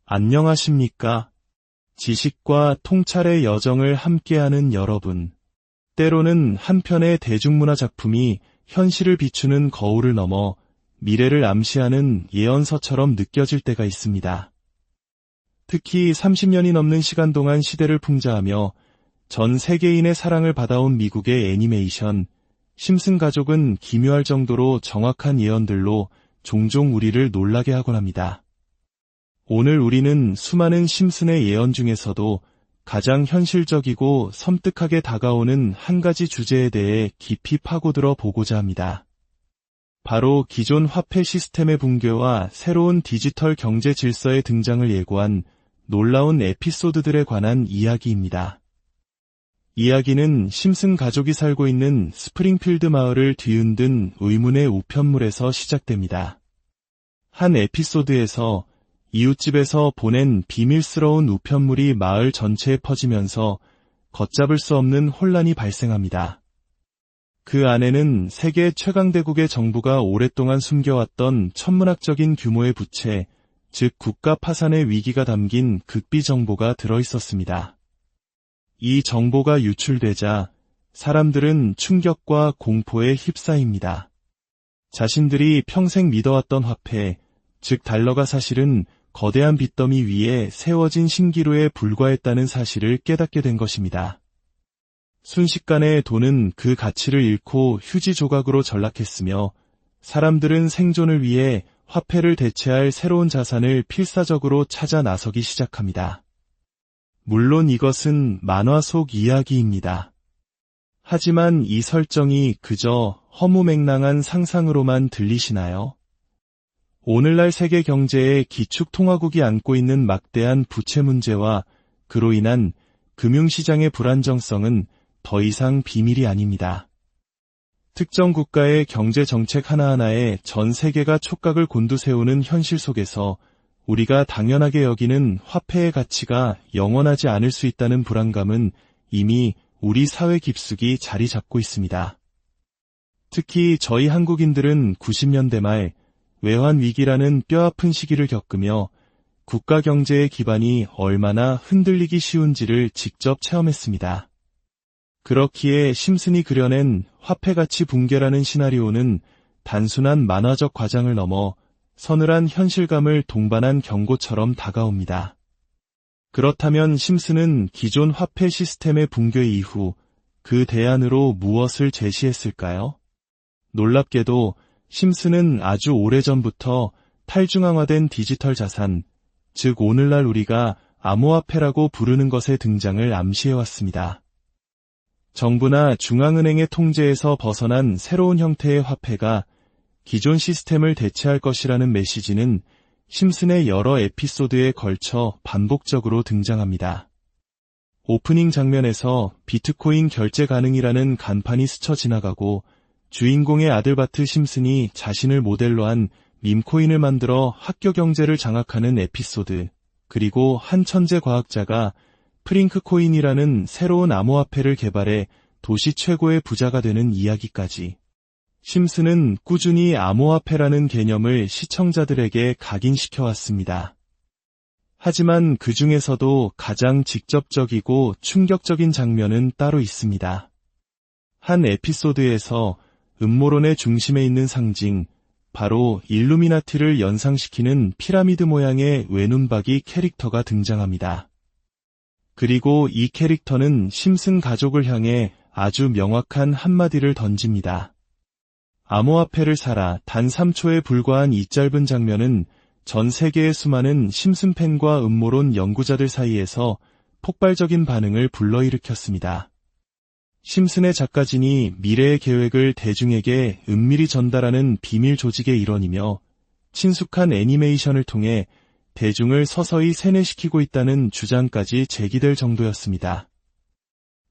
안녕하십니까? 지식과 통찰의 여정을 함께하는 여러분. 때로는 한 편의 대중문화 작품이 현실을 비추는 거울을 넘어 미래를 암시하는 예언서처럼 느껴질 때가 있습니다. 특히 30년이 넘는 시간 동안 시대를 풍자하며 전 세계인의 사랑을 받아온 미국의 애니메이션 심슨 가족은 기묘할 정도로 정확한 예언들로 종종 우리를 놀라게 하곤 합니다. 오늘 우리는 수많은 심슨의 예언 중에서도 가장 현실적이고 섬뜩하게 다가오는 한 가지 주제에 대해 깊이 파고들어 보고자 합니다. 바로 기존 화폐 시스템의 붕괴와 새로운 디지털 경제 질서의 등장을 예고한 놀라운 에피소드들에 관한 이야기입니다. 이야기는 심슨 가족이 살고 있는 스프링필드 마을을 뒤흔든 의문의 우편물에서 시작됩니다. 한 에피소드에서 이웃집에서 보낸 비밀스러운 우편물이 마을 전체에 퍼지면서 걷잡을 수 없는 혼란이 발생합니다. 그 안에는 세계 최강대국의 정부가 오랫동안 숨겨왔던 천문학적인 규모의 부채, 즉 국가 파산의 위기가 담긴 극비 정보가 들어있었습니다. 이 정보가 유출되자 사람들은 충격과 공포에 휩싸입니다. 자신들이 평생 믿어왔던 화폐, 즉 달러가 사실은 거대한 빚더미 위에 세워진 신기루에 불과했다는 사실을 깨닫게 된 것입니다. 순식간에 돈은 그 가치를 잃고 휴지 조각으로 전락했으며 사람들은 생존을 위해 화폐를 대체할 새로운 자산을 필사적으로 찾아 나서기 시작합니다. 물론 이것은 만화 속 이야기입니다. 하지만 이 설정이 그저 허무맹랑한 상상으로만 들리시나요? 오늘날 세계 경제의 기축통화국이 안고 있는 막대한 부채 문제와 그로 인한 금융시장의 불안정성은 더 이상 비밀이 아닙니다. 특정 국가의 경제 정책 하나하나에 전 세계가 촉각을 곤두세우는 현실 속에서 우리가 당연하게 여기는 화폐의 가치가 영원하지 않을 수 있다는 불안감은 이미 우리 사회 깊숙이 자리 잡고 있습니다. 특히 저희 한국인들은 90년대 말 외환위기라는 뼈아픈 시기를 겪으며 국가 경제의 기반이 얼마나 흔들리기 쉬운지를 직접 체험했습니다. 그렇기에 심슨이 그려낸 화폐가치 붕괴라는 시나리오는 단순한 만화적 과장을 넘어 서늘한 현실감을 동반한 경고처럼 다가옵니다. 그렇다면 심슨은 기존 화폐 시스템의 붕괴 이후 그 대안으로 무엇을 제시했을까요? 놀랍게도 심슨은 아주 오래전부터 탈중앙화된 디지털 자산, 즉 오늘날 우리가 암호화폐라고 부르는 것의 등장을 암시해왔습니다. 정부나 중앙은행의 통제에서 벗어난 새로운 형태의 화폐가 기존 시스템을 대체할 것이라는 메시지는 심슨의 여러 에피소드에 걸쳐 반복적으로 등장합니다. 오프닝 장면에서 비트코인 결제 가능이라는 간판이 스쳐 지나가고 주인공의 아들 바트 심슨이 자신을 모델로 한 밈코인을 만들어 학교 경제를 장악하는 에피소드, 그리고 한 천재 과학자가 프링크 코인이라는 새로운 암호화폐를 개발해 도시 최고의 부자가 되는 이야기까지. 심슨은 꾸준히 암호화폐라는 개념을 시청자들에게 각인시켜왔습니다. 하지만 그 중에서도 가장 직접적이고 충격적인 장면은 따로 있습니다. 한 에피소드에서 음모론의 중심에 있는 상징, 바로 일루미나티를 연상시키는 피라미드 모양의 외눈박이 캐릭터가 등장합니다. 그리고 이 캐릭터는 심슨 가족을 향해 아주 명확한 한마디를 던집니다. 암호화폐를 사라. 단 3초에 불과한 이 짧은 장면은 전 세계의 수많은 심슨 팬과 음모론 연구자들 사이에서 폭발적인 반응을 불러일으켰습니다. 심슨의 작가진이 미래의 계획을 대중에게 은밀히 전달하는 비밀 조직의 일원이며 친숙한 애니메이션을 통해 대중을 서서히 세뇌시키고 있다는 주장까지 제기될 정도였습니다.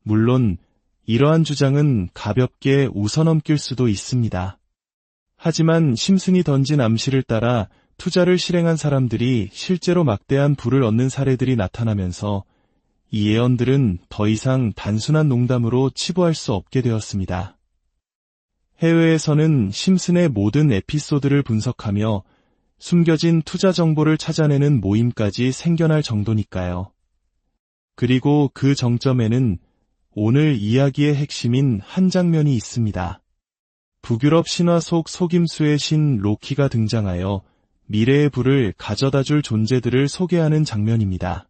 물론 이러한 주장은 가볍게 웃어넘길 수도 있습니다. 하지만 심슨이 던진 암시를 따라 투자를 실행한 사람들이 실제로 막대한 부를 얻는 사례들이 나타나면서 이 예언들은 더 이상 단순한 농담으로 치부할 수 없게 되었습니다. 해외에서는 심슨의 모든 에피소드를 분석하며 숨겨진 투자 정보를 찾아내는 모임까지 생겨날 정도니까요. 그리고 그 정점에는 오늘 이야기의 핵심인 한 장면이 있습니다. 북유럽 신화 속 속임수의 신 로키가 등장하여 미래의 불을 가져다줄 존재들을 소개하는 장면입니다.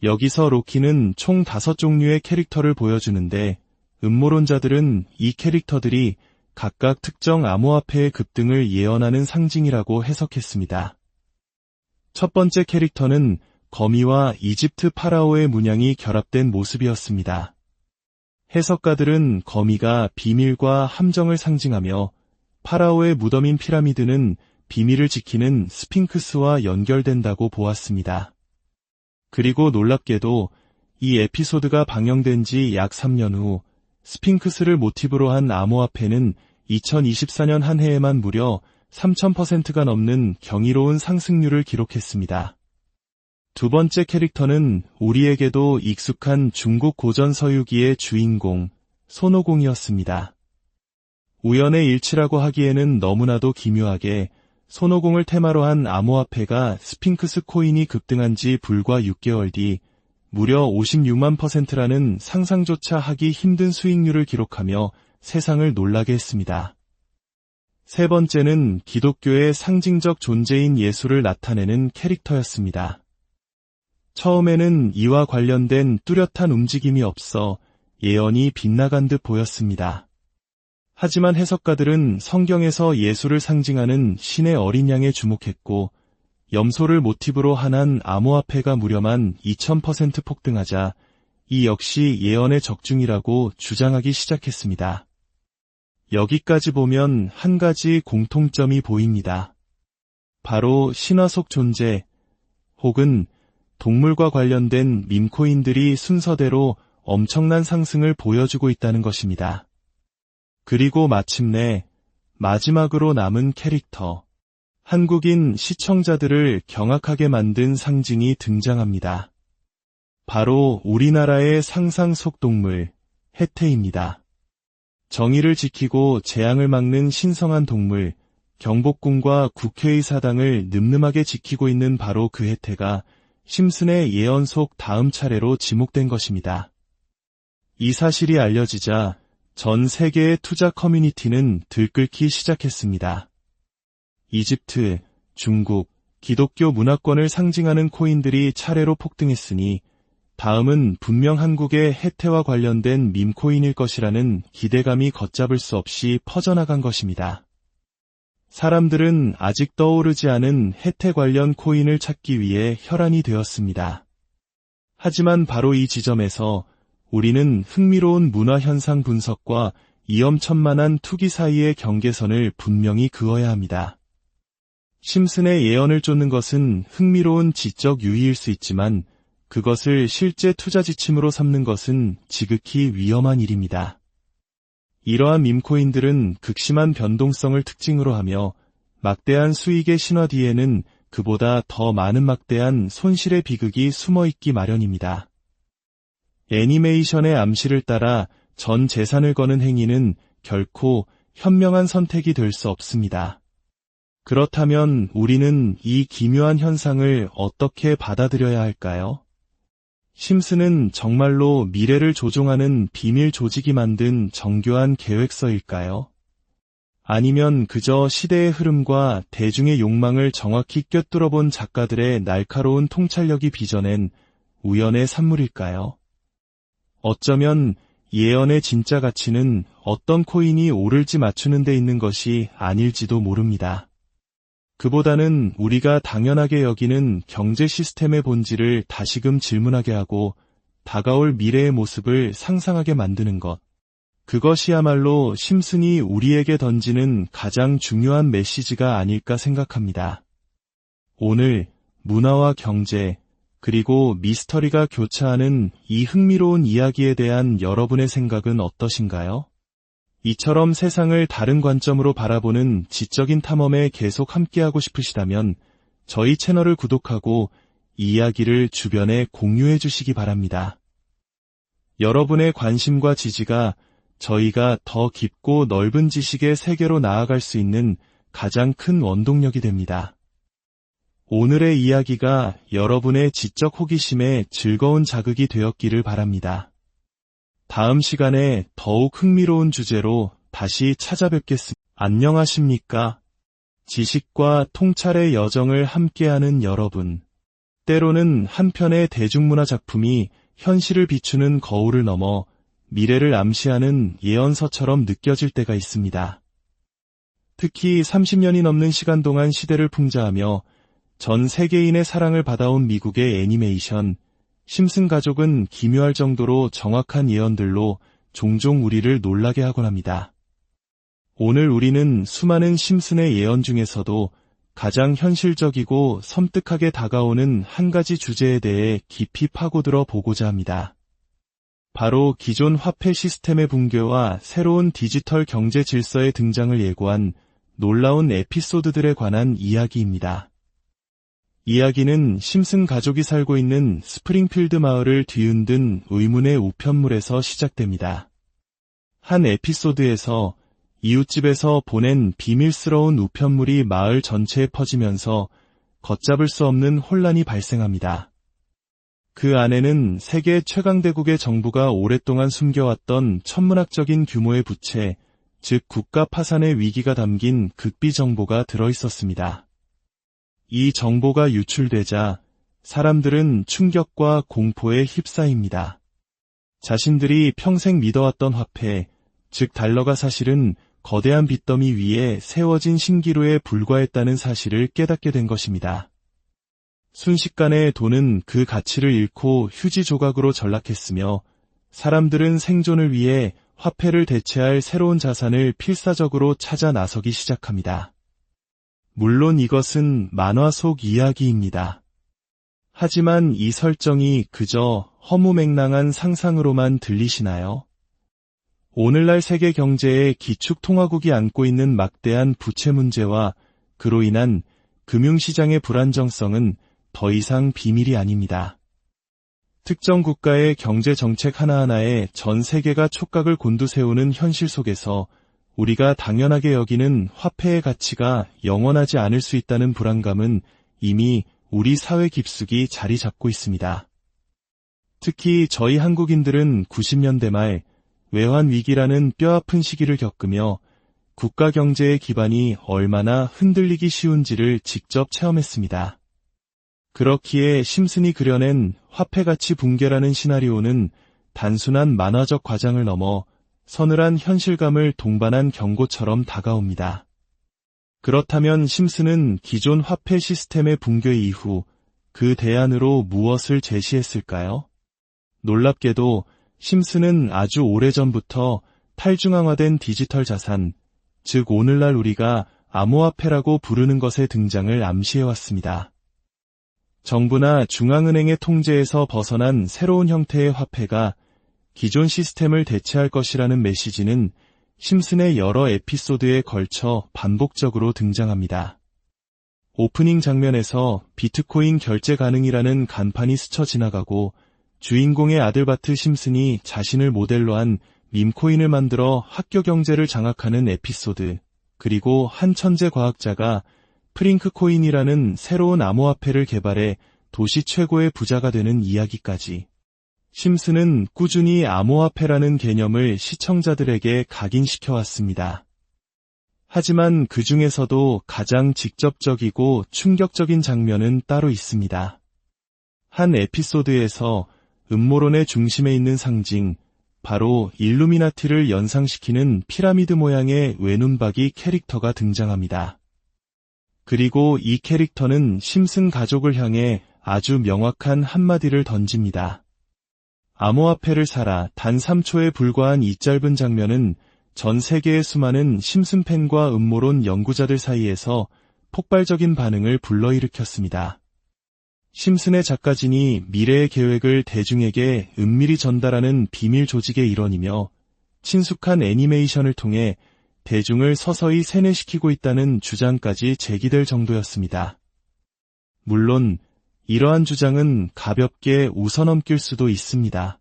여기서 로키는 총 5종류의 캐릭터를 보여주는데 음모론자들은 이 캐릭터들이 각각 특정 암호화폐의 급등을 예언하는 상징이라고 해석했습니다. 첫 번째 캐릭터는 거미와 이집트 파라오의 문양이 결합된 모습이었습니다. 해석가들은 거미가 비밀과 함정을 상징하며 파라오의 무덤인 피라미드는 비밀을 지키는 스핑크스와 연결된다고 보았습니다. 그리고 놀랍게도 이 에피소드가 방영된 지 약 3년 후 스핑크스를 모티브로 한 암호화폐는 2024년 한 해에만 무려 3000%가 넘는 경이로운 상승률을 기록했습니다. 두 번째 캐릭터는 우리에게도 익숙한 중국 고전 서유기의 주인공 손오공이었습니다. 우연의 일치라고 하기에는 너무나도 기묘하게 손오공을 테마로 한 암호화폐가 스핑크스 코인이 급등한 지 불과 6개월 뒤 무려 56만%라는 상상조차 하기 힘든 수익률을 기록하며 세상을 놀라게 했습니다. 세 번째는 기독교의 상징적 존재인 예수를 나타내는 캐릭터였습니다. 처음에는 이와 관련된 뚜렷한 움직임이 없어 예언이 빗나간 듯 보였습니다. 하지만 해석가들은 성경에서 예수를 상징하는 신의 어린 양에 주목했고 염소를 모티브로 한 암호화폐가 무려만 2000% 폭등하자 이 역시 예언의 적중이라고 주장하기 시작했습니다. 여기까지 보면 한 가지 공통점이 보입니다. 바로 신화 속 존재 혹은 동물과 관련된 밈코인들이 순서대로 엄청난 상승을 보여주고 있다는 것입니다. 그리고 마침내 마지막으로 남은 캐릭터, 한국인 시청자들을 경악하게 만든 상징이 등장합니다. 바로 우리나라의 상상 속 동물, 해태입니다. 정의를 지키고 재앙을 막는 신성한 동물, 경복궁과 국회의 사당을 늠름하게 지키고 있는 바로 그 해태가 심슨의 예언 속 다음 차례로 지목된 것입니다. 이 사실이 알려지자 전 세계의 투자 커뮤니티는 들끓기 시작했습니다. 이집트, 중국, 기독교 문화권을 상징하는 코인들이 차례로 폭등했으니 다음은 분명 한국의 해태와 관련된 밈코인일 것이라는 기대감이 걷잡을 수 없이 퍼져나간 것입니다. 사람들은 아직 떠오르지 않은 해태 관련 코인을 찾기 위해 혈안이 되었습니다. 하지만 바로 이 지점에서 우리는 흥미로운 문화현상 분석과 위험천만한 투기 사이의 경계선을 분명히 그어야 합니다. 심슨의 예언을 쫓는 것은 흥미로운 지적 유희일 수 있지만 그것을 실제 투자 지침으로 삼는 것은 지극히 위험한 일입니다. 이러한 밈코인들은 극심한 변동성을 특징으로 하며 막대한 수익의 신화 뒤에는 그보다 더 많은 막대한 손실의 비극이 숨어있기 마련입니다. 애니메이션의 암시를 따라 전 재산을 거는 행위는 결코 현명한 선택이 될 수 없습니다. 그렇다면 우리는 이 기묘한 현상을 어떻게 받아들여야 할까요? 심슨은 정말로 미래를 조종하는 비밀 조직이 만든 정교한 계획서일까요? 아니면 그저 시대의 흐름과 대중의 욕망을 정확히 꿰뚫어 본 작가들의 날카로운 통찰력이 빚어낸 우연의 산물일까요? 어쩌면 예언의 진짜 가치는 어떤 코인이 오를지 맞추는 데 있는 것이 아닐지도 모릅니다. 그보다는 우리가 당연하게 여기는 경제 시스템의 본질을 다시금 질문하게 하고 다가올 미래의 모습을 상상하게 만드는 것. 그것이야말로 심슨이 우리에게 던지는 가장 중요한 메시지가 아닐까 생각합니다. 오늘 문화와 경제, 그리고 미스터리가 교차하는 이 흥미로운 이야기에 대한 여러분의 생각은 어떠신가요? 이처럼 세상을 다른 관점으로 바라보는 지적인 탐험에 계속 함께하고 싶으시다면 저희 채널을 구독하고 이 이야기를 주변에 공유해 주시기 바랍니다. 여러분의 관심과 지지가 저희가 더 깊고 넓은 지식의 세계로 나아갈 수 있는 가장 큰 원동력이 됩니다. 오늘의 이야기가 여러분의 지적 호기심에 즐거운 자극이 되었기를 바랍니다. 다음 시간에 더욱 흥미로운 주제로 다시 찾아뵙겠습니다. 안녕하십니까? 지식과 통찰의 여정을 함께하는 여러분. 때로는 한 편의 대중문화 작품이 현실을 비추는 거울을 넘어 미래를 암시하는 예언서처럼 느껴질 때가 있습니다. 특히 30년이 넘는 시간 동안 시대를 풍자하며 전 세계인의 사랑을 받아온 미국의 애니메이션 심슨 가족은 기묘할 정도로 정확한 예언들로 종종 우리를 놀라게 하곤 합니다. 오늘 우리는 수많은 심슨의 예언 중에서도 가장 현실적이고 섬뜩하게 다가오는 한 가지 주제에 대해 깊이 파고들어 보고자 합니다. 바로 기존 화폐 시스템의 붕괴와 새로운 디지털 경제 질서의 등장을 예고한 놀라운 에피소드들에 관한 이야기입니다. 이야기는 심슨 가족이 살고 있는 스프링필드 마을을 뒤흔든 의문의 우편물에서 시작됩니다. 한 에피소드에서 이웃집에서 보낸 비밀스러운 우편물이 마을 전체에 퍼지면서 걷잡을 수 없는 혼란이 발생합니다. 그 안에는 세계 최강대국의 정부가 오랫동안 숨겨왔던 천문학적인 규모의 부채, 즉 국가 파산의 위기가 담긴 극비 정보가 들어있었습니다. 이 정보가 유출되자 사람들은 충격과 공포에 휩싸입니다. 자신들이 평생 믿어왔던 화폐, 즉 달러가 사실은 거대한 빚더미 위에 세워진 신기루에 불과했다는 사실을 깨닫게 된 것입니다. 순식간에 돈은 그 가치를 잃고 휴지 조각으로 전락했으며 사람들은 생존을 위해 화폐를 대체할 새로운 자산을 필사적으로 찾아 나서기 시작합니다. 물론 이것은 만화 속 이야기입니다. 하지만 이 설정이 그저 허무맹랑한 상상으로만 들리시나요? 오늘날 세계 경제의 기축통화국이 안고 있는 막대한 부채 문제와 그로 인한 금융시장의 불안정성은 더 이상 비밀이 아닙니다. 특정 국가의 경제 정책 하나하나에 전 세계가 촉각을 곤두세우는 현실 속에서 우리가 당연하게 여기는 화폐의 가치가 영원하지 않을 수 있다는 불안감은 이미 우리 사회 깊숙이 자리 잡고 있습니다. 특히 저희 한국인들은 90년대 말 외환 위기라는 뼈아픈 시기를 겪으며 국가 경제의 기반이 얼마나 흔들리기 쉬운지를 직접 체험했습니다. 그렇기에 심슨이 그려낸 화폐 가치 붕괴라는 시나리오는 단순한 만화적 과장을 넘어 서늘한 현실감을 동반한 경고처럼 다가옵니다. 그렇다면 심슨은 기존 화폐 시스템의 붕괴 이후 그 대안으로 무엇을 제시했을까요? 놀랍게도 심슨은 아주 오래전부터 탈중앙화된 디지털 자산, 즉 오늘날 우리가 암호화폐라고 부르는 것의 등장을 암시해왔습니다. 정부나 중앙은행의 통제에서 벗어난 새로운 형태의 화폐가 기존 시스템을 대체할 것이라는 메시지는 심슨의 여러 에피소드에 걸쳐 반복적으로 등장합니다. 오프닝 장면에서 비트코인 결제 가능이라는 간판이 스쳐 지나가고 주인공의 아들 바트 심슨이 자신을 모델로 한 밈코인을 만들어 학교 경제를 장악하는 에피소드, 그리고 한 천재 과학자가 프링크코인이라는 새로운 암호화폐를 개발해 도시 최고의 부자가 되는 이야기까지. 심슨은 꾸준히 암호화폐라는 개념을 시청자들에게 각인시켜왔습니다. 하지만 그 중에서도 가장 직접적이고 충격적인 장면은 따로 있습니다. 한 에피소드에서 음모론의 중심에 있는 상징, 바로 일루미나티를 연상시키는 피라미드 모양의 외눈박이 캐릭터가 등장합니다. 그리고 이 캐릭터는 심슨 가족을 향해 아주 명확한 한마디를 던집니다. 암호화폐를 사라. 단 3초에 불과한 이 짧은 장면은 전 세계의 수많은 심슨 팬과 음모론 연구자들 사이에서 폭발적인 반응을 불러일으켰습니다. 심슨의 작가진이 미래의 계획을 대중에게 은밀히 전달하는 비밀 조직의 일원이며 친숙한 애니메이션을 통해 대중을 서서히 세뇌시키고 있다는 주장까지 제기될 정도였습니다. 물론 이러한 주장은 가볍게 웃어넘길 수도 있습니다.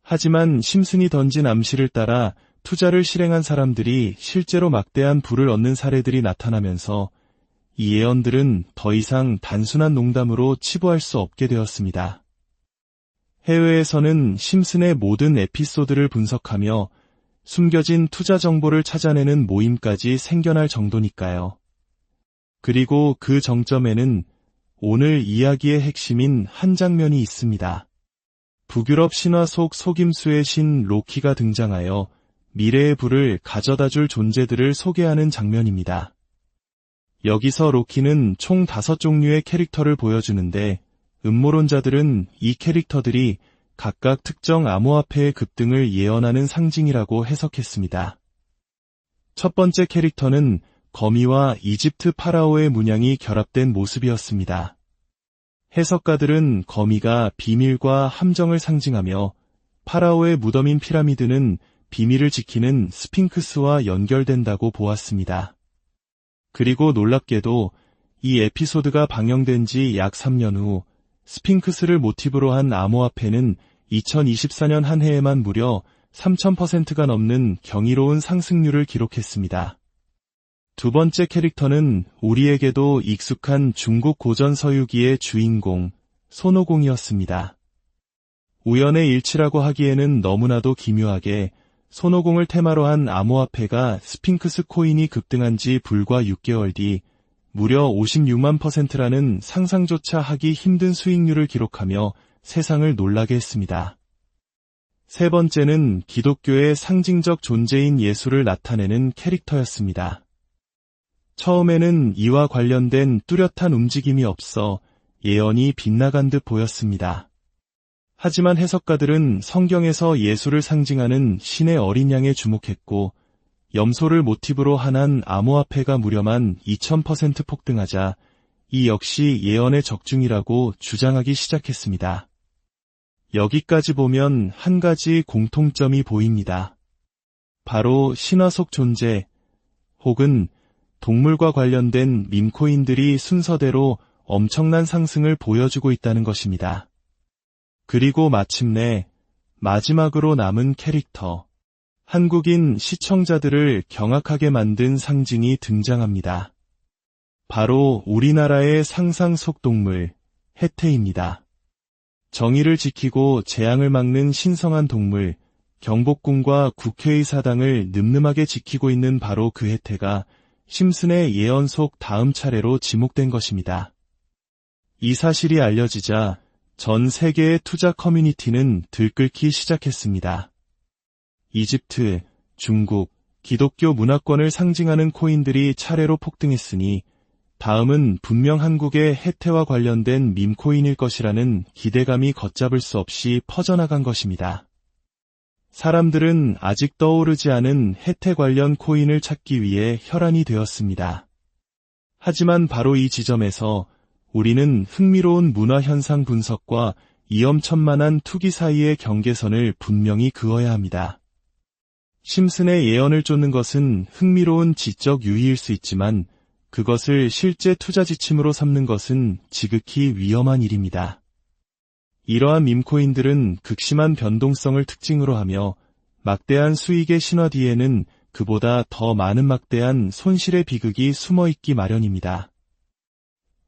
하지만 심슨이 던진 암시를 따라 투자를 실행한 사람들이 실제로 막대한 부를 얻는 사례들이 나타나면서 이 예언들은 더 이상 단순한 농담으로 치부할 수 없게 되었습니다. 해외에서는 심슨의 모든 에피소드를 분석하며 숨겨진 투자 정보를 찾아내는 모임까지 생겨날 정도니까요. 그리고 그 정점에는 오늘 이야기의 핵심인 한 장면이 있습니다. 북유럽 신화 속 속임수의 신 로키가 등장하여 미래의 부를 가져다줄 존재들을 소개하는 장면입니다. 여기서 로키는 총 5종류의 캐릭터를 보여주는데 음모론자들은 이 캐릭터들이 각각 특정 암호화폐의 급등을 예언하는 상징이라고 해석했습니다. 첫 번째 캐릭터는 거미와 이집트 파라오의 문양이 결합된 모습이었습니다. 해석가들은 거미가 비밀과 함정을 상징하며 파라오의 무덤인 피라미드는 비밀을 지키는 스핑크스와 연결된다고 보았습니다. 그리고 놀랍게도 이 에피소드가 방영된 지 약 3년 후 스핑크스를 모티브로 한 암호화폐는 2024년 한 해에만 무려 3000%가 넘는 경이로운 상승률을 기록했습니다. 두 번째 캐릭터는 우리에게도 익숙한 중국 고전 서유기의 주인공 손오공이었습니다. 우연의 일치라고 하기에는 너무나도 기묘하게 손오공을 테마로 한 암호화폐가 스핑크스 코인이 급등한 지 불과 6개월 뒤 무려 56만 %라는 상상조차 하기 힘든 수익률을 기록하며 세상을 놀라게 했습니다. 세 번째는 기독교의 상징적 존재인 예수를 나타내는 캐릭터였습니다. 처음에는 이와 관련된 뚜렷한 움직임이 없어 예언이 빗나간 듯 보였습니다. 하지만 해석가들은 성경에서 예수를 상징하는 신의 어린 양에 주목했고 염소를 모티브로 한 암호화폐가 무려만 2000% 폭등하자 이 역시 예언의 적중이라고 주장하기 시작했습니다. 여기까지 보면 한 가지 공통점이 보입니다. 바로 신화 속 존재 혹은 동물과 관련된 밈코인들이 순서대로 엄청난 상승을 보여주고 있다는 것입니다. 그리고 마침내 마지막으로 남은 캐릭터, 한국인 시청자들을 경악하게 만든 상징이 등장합니다. 바로 우리나라의 상상 속 동물, 해태입니다. 정의를 지키고 재앙을 막는 신성한 동물, 경복궁과 국회의 사당을 늠름하게 지키고 있는 바로 그 해태가 심슨의 예언 속 다음 차례로 지목된 것입니다. 이 사실이 알려지자 전 세계의 투자 커뮤니티는 들끓기 시작했습니다. 이집트, 중국, 기독교 문화권을 상징하는 코인들이 차례로 폭등했으니 다음은 분명 한국의 해태와 관련된 밈코인일 것이라는 기대감이 걷잡을 수 없이 퍼져나간 것입니다. 사람들은 아직 떠오르지 않은 해태 관련 코인을 찾기 위해 혈안이 되었습니다. 하지만 바로 이 지점에서 우리는 흥미로운 문화 현상 분석과 위험천만한 투기 사이의 경계선을 분명히 그어야 합니다. 심슨의 예언을 쫓는 것은 흥미로운 지적 유희일 수 있지만 그것을 실제 투자 지침으로 삼는 것은 지극히 위험한 일입니다. 이러한 밈코인들은 극심한 변동성을 특징으로 하며 막대한 수익의 신화 뒤에는 그보다 더 많은 막대한 손실의 비극이 숨어있기 마련입니다.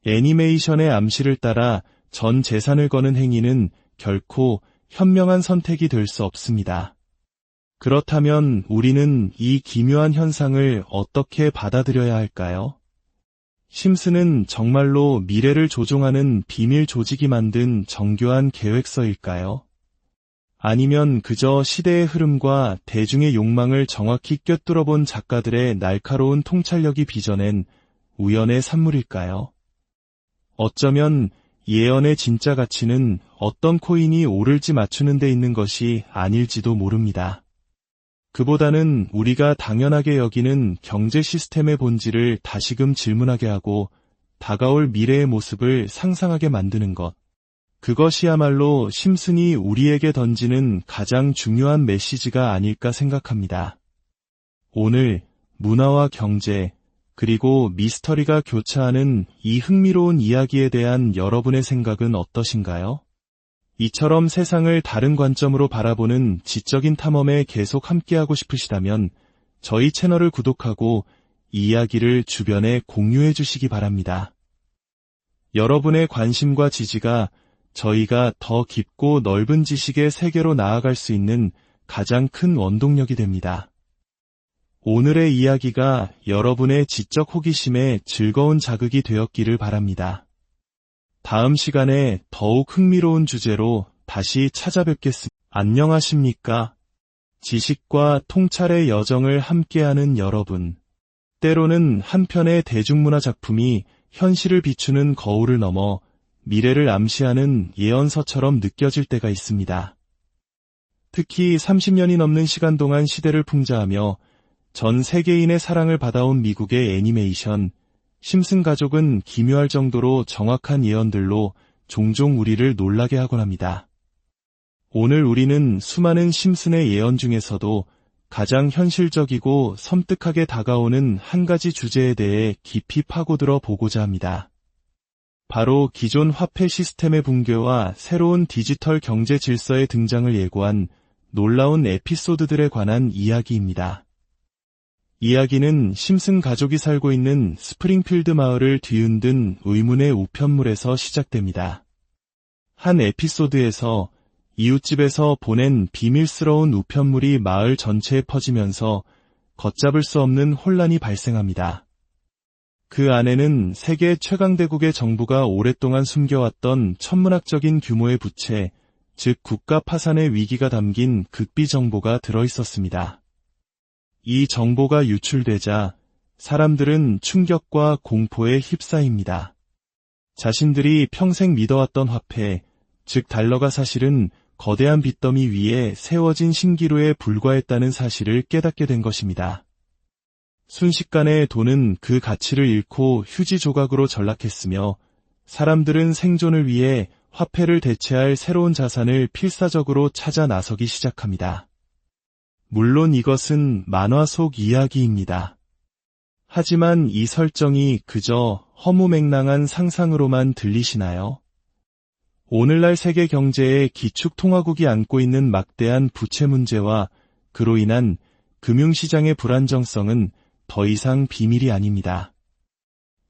애니메이션의 암시를 따라 전 재산을 거는 행위는 결코 현명한 선택이 될 수 없습니다. 그렇다면 우리는 이 기묘한 현상을 어떻게 받아들여야 할까요? 심슨은 정말로 미래를 조종하는 비밀 조직이 만든 정교한 계획서일까요? 아니면 그저 시대의 흐름과 대중의 욕망을 정확히 꿰뚫어본 작가들의 날카로운 통찰력이 빚어낸 우연의 산물일까요? 어쩌면 예언의 진짜 가치는 어떤 코인이 오를지 맞추는 데 있는 것이 아닐지도 모릅니다. 그보다는 우리가 당연하게 여기는 경제 시스템의 본질을 다시금 질문하게 하고 다가올 미래의 모습을 상상하게 만드는 것. 그것이야말로 심슨이 우리에게 던지는 가장 중요한 메시지가 아닐까 생각합니다. 오늘 문화와 경제, 그리고 미스터리가 교차하는 이 흥미로운 이야기에 대한 여러분의 생각은 어떠신가요? 이처럼 세상을 다른 관점으로 바라보는 지적인 탐험에 계속 함께하고 싶으시다면 저희 채널을 구독하고 이 이야기를 주변에 공유해 주시기 바랍니다. 여러분의 관심과 지지가 저희가 더 깊고 넓은 지식의 세계로 나아갈 수 있는 가장 큰 원동력이 됩니다. 오늘의 이야기가 여러분의 지적 호기심에 즐거운 자극이 되었기를 바랍니다. 다음 시간에 더욱 흥미로운 주제로 다시 찾아뵙겠습니다. 안녕하십니까? 지식과 통찰의 여정을 함께하는 여러분. 때로는 한 편의 대중문화 작품이 현실을 비추는 거울을 넘어 미래를 암시하는 예언서처럼 느껴질 때가 있습니다. 특히 30년이 넘는 시간 동안 시대를 풍자하며 전 세계인의 사랑을 받아온 미국의 애니메이션 심슨 가족은 기묘할 정도로 정확한 예언들로 종종 우리를 놀라게 하곤 합니다. 오늘 우리는 수많은 심슨의 예언 중에서도 가장 현실적이고 섬뜩하게 다가오는 한 가지 주제에 대해 깊이 파고들어 보고자 합니다. 바로 기존 화폐 시스템의 붕괴와 새로운 디지털 경제 질서의 등장을 예고한 놀라운 에피소드들에 관한 이야기입니다. 이야기는 심슨 가족이 살고 있는 스프링필드 마을을 뒤흔든 의문의 우편물에서 시작됩니다. 한 에피소드에서 이웃집에서 보낸 비밀스러운 우편물이 마을 전체에 퍼지면서 걷잡을 수 없는 혼란이 발생합니다. 그 안에는 세계 최강대국의 정부가 오랫동안 숨겨왔던 천문학적인 규모의 부채, 즉 국가 파산의 위기가 담긴 극비 정보가 들어있었습니다. 이 정보가 유출되자 사람들은 충격과 공포에 휩싸입니다. 자신들이 평생 믿어왔던 화폐, 즉 달러가 사실은 거대한 빚더미 위에 세워진 신기루에 불과했다는 사실을 깨닫게 된 것입니다. 순식간에 돈은 그 가치를 잃고 휴지 조각으로 전락했으며 사람들은 생존을 위해 화폐를 대체할 새로운 자산을 필사적으로 찾아 나서기 시작합니다. 물론 이것은 만화 속 이야기입니다. 하지만 이 설정이 그저 허무맹랑한 상상으로만 들리시나요? 오늘날 세계 경제의 기축통화국이 안고 있는 막대한 부채 문제와 그로 인한 금융시장의 불안정성은 더 이상 비밀이 아닙니다.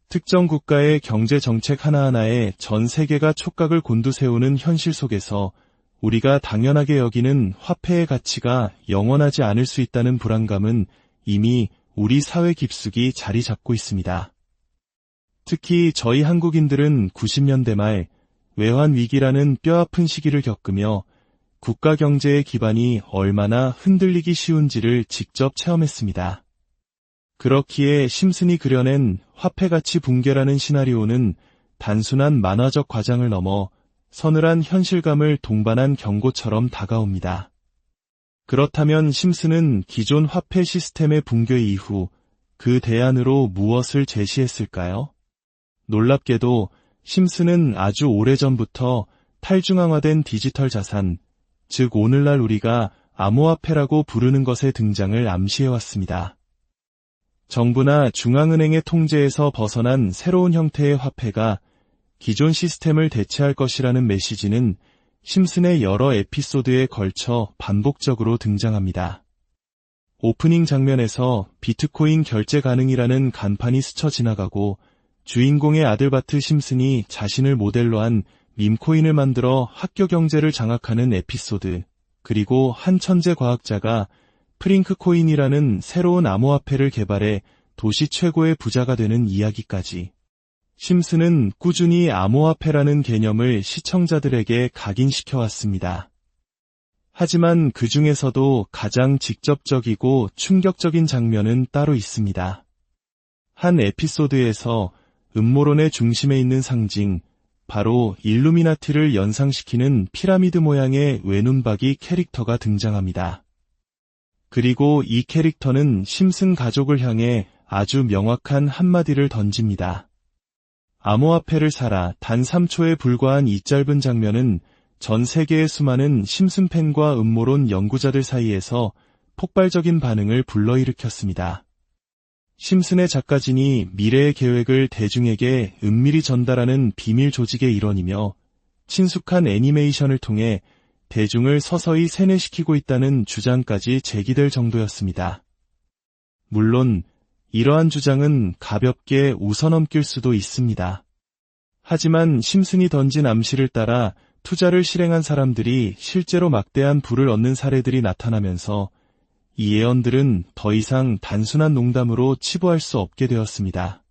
특정 국가의 경제정책 하나하나에 전 세계가 촉각을 곤두세우는 현실 속에서 우리가 당연하게 여기는 화폐의 가치가 영원하지 않을 수 있다는 불안감은 이미 우리 사회 깊숙이 자리 잡고 있습니다. 특히 저희 한국인들은 90년대 말 외환 위기라는 뼈아픈 시기를 겪으며 국가 경제의 기반이 얼마나 흔들리기 쉬운지를 직접 체험했습니다. 그렇기에 심슨이 그려낸 화폐 가치 붕괴라는 시나리오는 단순한 만화적 과장을 넘어 서늘한 현실감을 동반한 경고처럼 다가옵니다. 그렇다면 심슨은 기존 화폐 시스템의 붕괴 이후 그 대안으로 무엇을 제시했을까요? 놀랍게도 심슨은 아주 오래전부터 탈중앙화된 디지털 자산, 즉 오늘날 우리가 암호화폐라고 부르는 것의 등장을 암시해왔습니다. 정부나 중앙은행의 통제에서 벗어난 새로운 형태의 화폐가 기존 시스템을 대체할 것이라는 메시지는 심슨의 여러 에피소드에 걸쳐 반복적으로 등장합니다. 오프닝 장면에서 비트코인 결제 가능이라는 간판이 스쳐 지나가고 주인공의 아들 바트 심슨이 자신을 모델로 한 밈코인을 만들어 학교 경제를 장악하는 에피소드, 그리고 한 천재 과학자가 프링크 코인이라는 새로운 암호화폐를 개발해 도시 최고의 부자가 되는 이야기까지. 심슨은 꾸준히 암호화폐라는 개념을 시청자들에게 각인시켜왔습니다. 하지만 그 중에서도 가장 직접적이고 충격적인 장면은 따로 있습니다. 한 에피소드에서 음모론의 중심에 있는 상징, 바로 일루미나티를 연상시키는 피라미드 모양의 외눈박이 캐릭터가 등장합니다. 그리고 이 캐릭터는 심슨 가족을 향해 아주 명확한 한마디를 던집니다. 암호화폐를 사라. 단 3초에 불과한 이 짧은 장면은 전 세계의 수많은 심슨 팬과 음모론 연구자들 사이에서 폭발적인 반응을 불러일으켰습니다. 심슨의 작가진이 미래의 계획을 대중에게 은밀히 전달하는 비밀 조직의 일원이며 친숙한 애니메이션을 통해 대중을 서서히 세뇌시키고 있다는 주장까지 제기될 정도였습니다. 물론 이러한 주장은 가볍게 웃어넘길 수도 있습니다. 하지만 심슨이 던진 암시를 따라 투자를 실행한 사람들이 실제로 막대한 부를 얻는 사례들이 나타나면서 이 예언들은 더 이상 단순한 농담으로 치부할 수 없게 되었습니다.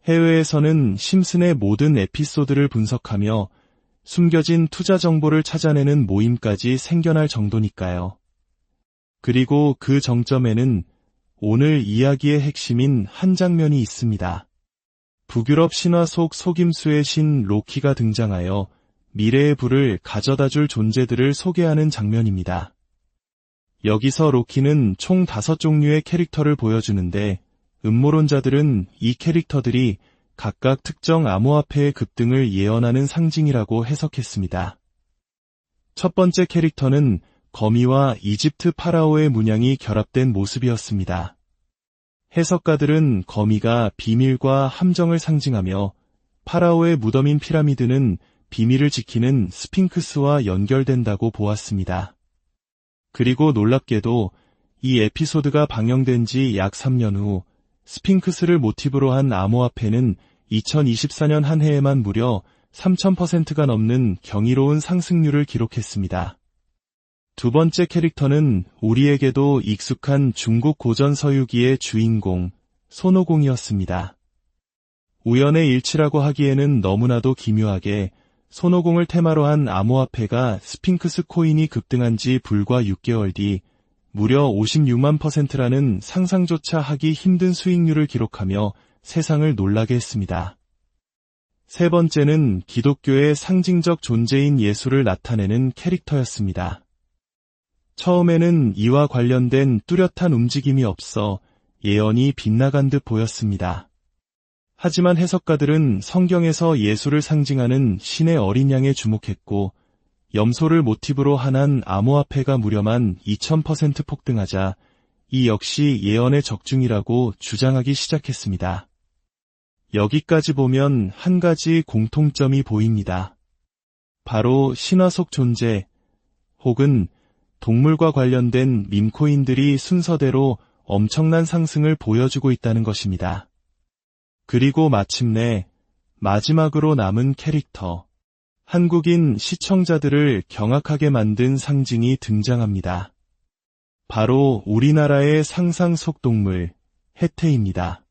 해외에서는 심슨의 모든 에피소드를 분석하며 숨겨진 투자 정보를 찾아내는 모임까지 생겨날 정도니까요. 그리고 그 정점에는 오늘 이야기의 핵심인 한 장면이 있습니다. 북유럽 신화 속 속임수의 신 로키가 등장하여 미래의 부를 가져다줄 존재들을 소개하는 장면입니다. 여기서 로키는 총 5종류의 캐릭터를 보여주는데 음모론자들은 이 캐릭터들이 각각 특정 암호화폐의 급등을 예언하는 상징이라고 해석했습니다. 첫 번째 캐릭터는 거미와 이집트 파라오의 문양이 결합된 모습이었습니다. 해석가들은 거미가 비밀과 함정을 상징하며 파라오의 무덤인 피라미드는 비밀을 지키는 스핑크스와 연결된다고 보았습니다. 그리고 놀랍게도 이 에피소드가 방영된 지 약 3년 후 스핑크스를 모티브로 한 암호화폐는 2024년 한 해에만 무려 3000%가 넘는 경이로운 상승률을 기록했습니다. 두 번째 캐릭터는 우리에게도 익숙한 중국 고전 서유기의 주인공 손오공이었습니다. 우연의 일치라고 하기에는 너무나도 기묘하게 손오공을 테마로 한 암호화폐가 스핑크스 코인이 급등한 지 불과 6개월 뒤 무려 56만 %라는 상상조차 하기 힘든 수익률을 기록하며 세상을 놀라게 했습니다. 세 번째는 기독교의 상징적 존재인 예수를 나타내는 캐릭터였습니다. 처음에는 이와 관련된 뚜렷한 움직임이 없어 예언이 빗나간 듯 보였습니다. 하지만 해석가들은 성경에서 예수를 상징하는 신의 어린 양에 주목했고 염소를 모티브로 한 암호화폐가 무려만 2000% 폭등하자 이 역시 예언의 적중이라고 주장하기 시작했습니다. 여기까지 보면 한 가지 공통점이 보입니다. 바로 신화 속 존재 혹은 동물과 관련된 밈코인들이 순서대로 엄청난 상승을 보여주고 있다는 것입니다. 그리고 마침내 마지막으로 남은 캐릭터, 한국인 시청자들을 경악하게 만든 상징이 등장합니다. 바로 우리나라의 상상 속 동물, 해태입니다.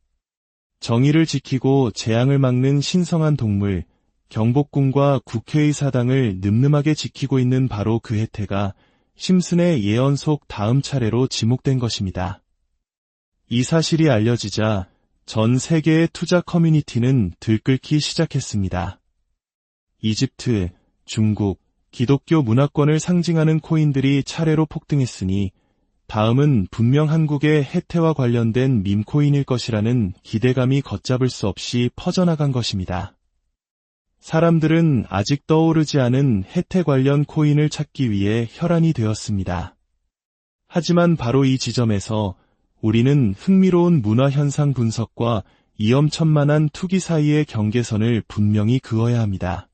정의를 지키고 재앙을 막는 신성한 동물, 경복궁과 국회의 사당을 늠름하게 지키고 있는 바로 그 해태가 심슨의 예언 속 다음 차례로 지목된 것입니다. 이 사실이 알려지자 전 세계의 투자 커뮤니티는 들끓기 시작했습니다. 이집트, 중국, 기독교 문화권을 상징하는 코인들이 차례로 폭등했으니 다음은 분명 한국의 해태와 관련된 밈코인일 것이라는 기대감이 걷잡을 수 없이 퍼져나간 것입니다. 사람들은 아직 떠오르지 않은 해태 관련 코인을 찾기 위해 혈안이 되었습니다. 하지만 바로 이 지점에서 우리는 흥미로운 문화 현상 분석과 위험천만한 투기 사이의 경계선을 분명히 그어야 합니다.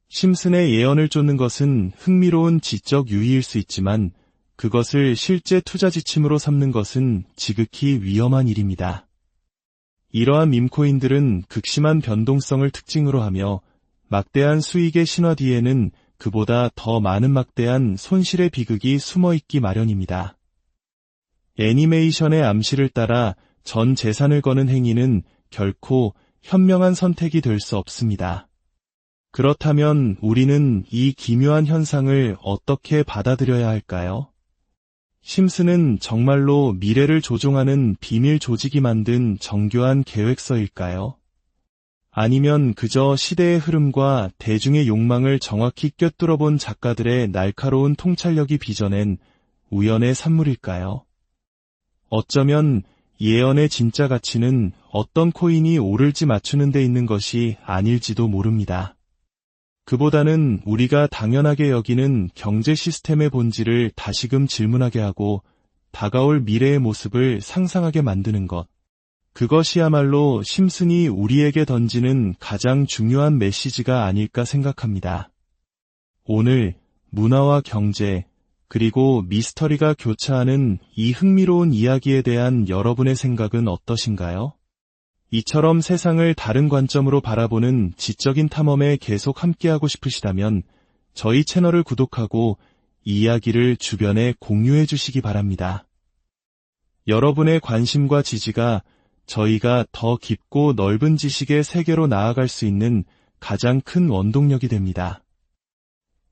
심슨의 예언을 쫓는 것은 흥미로운 지적 유희일 수 있지만 그것을 실제 투자 지침으로 삼는 것은 지극히 위험한 일입니다. 이러한 밈코인들은 극심한 변동성을 특징으로 하며 막대한 수익의 신화 뒤에는 그보다 더 많은 막대한 손실의 비극이 숨어있기 마련입니다. 애니메이션의 암시를 따라 전 재산을 거는 행위는 결코 현명한 선택이 될 수 없습니다. 그렇다면 우리는 이 기묘한 현상을 어떻게 받아들여야 할까요? 심슨은 정말로 미래를 조종하는 비밀 조직이 만든 정교한 계획서일까요? 아니면 그저 시대의 흐름과 대중의 욕망을 정확히 꿰뚫어 본 작가들의 날카로운 통찰력이 빚어낸 우연의 산물일까요? 어쩌면 예언의 진짜 가치는 어떤 코인이 오를지 맞추는 데 있는 것이 아닐지도 모릅니다. 그보다는 우리가 당연하게 여기는 경제 시스템의 본질을 다시금 질문하게 하고 다가올 미래의 모습을 상상하게 만드는 것, 그것이야말로 심슨이 우리에게 던지는 가장 중요한 메시지가 아닐까 생각합니다. 오늘 문화와 경제, 그리고 미스터리가 교차하는 이 흥미로운 이야기에 대한 여러분의 생각은 어떠신가요? 이처럼 세상을 다른 관점으로 바라보는 지적인 탐험에 계속 함께하고 싶으시다면 저희 채널을 구독하고 이 이야기를 주변에 공유해 주시기 바랍니다. 여러분의 관심과 지지가 저희가 더 깊고 넓은 지식의 세계로 나아갈 수 있는 가장 큰 원동력이 됩니다.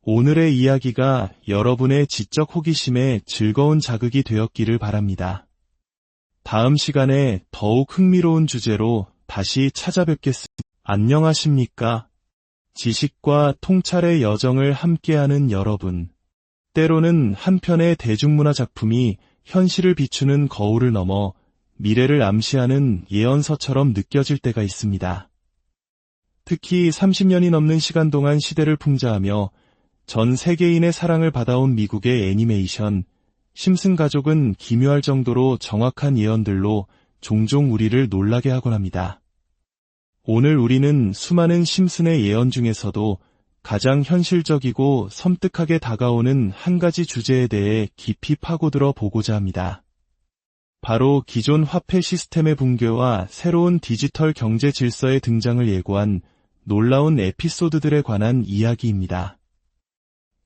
오늘의 이야기가 여러분의 지적 호기심에 즐거운 자극이 되었기를 바랍니다. 다음 시간에 더욱 흥미로운 주제로 다시 찾아뵙겠습니다. 안녕하십니까? 지식과 통찰의 여정을 함께하는 여러분. 때로는 한 편의 대중문화 작품이 현실을 비추는 거울을 넘어 미래를 암시하는 예언서처럼 느껴질 때가 있습니다. 특히 30년이 넘는 시간 동안 시대를 풍자하며 전 세계인의 사랑을 받아온 미국의 애니메이션 심슨 가족은 기묘할 정도로 정확한 예언들로 종종 우리를 놀라게 하곤 합니다. 오늘 우리는 수많은 심슨의 예언 중에서도 가장 현실적이고 섬뜩하게 다가오는 한 가지 주제에 대해 깊이 파고들어 보고자 합니다. 바로 기존 화폐 시스템의 붕괴와 새로운 디지털 경제 질서의 등장을 예고한 놀라운 에피소드들에 관한 이야기입니다.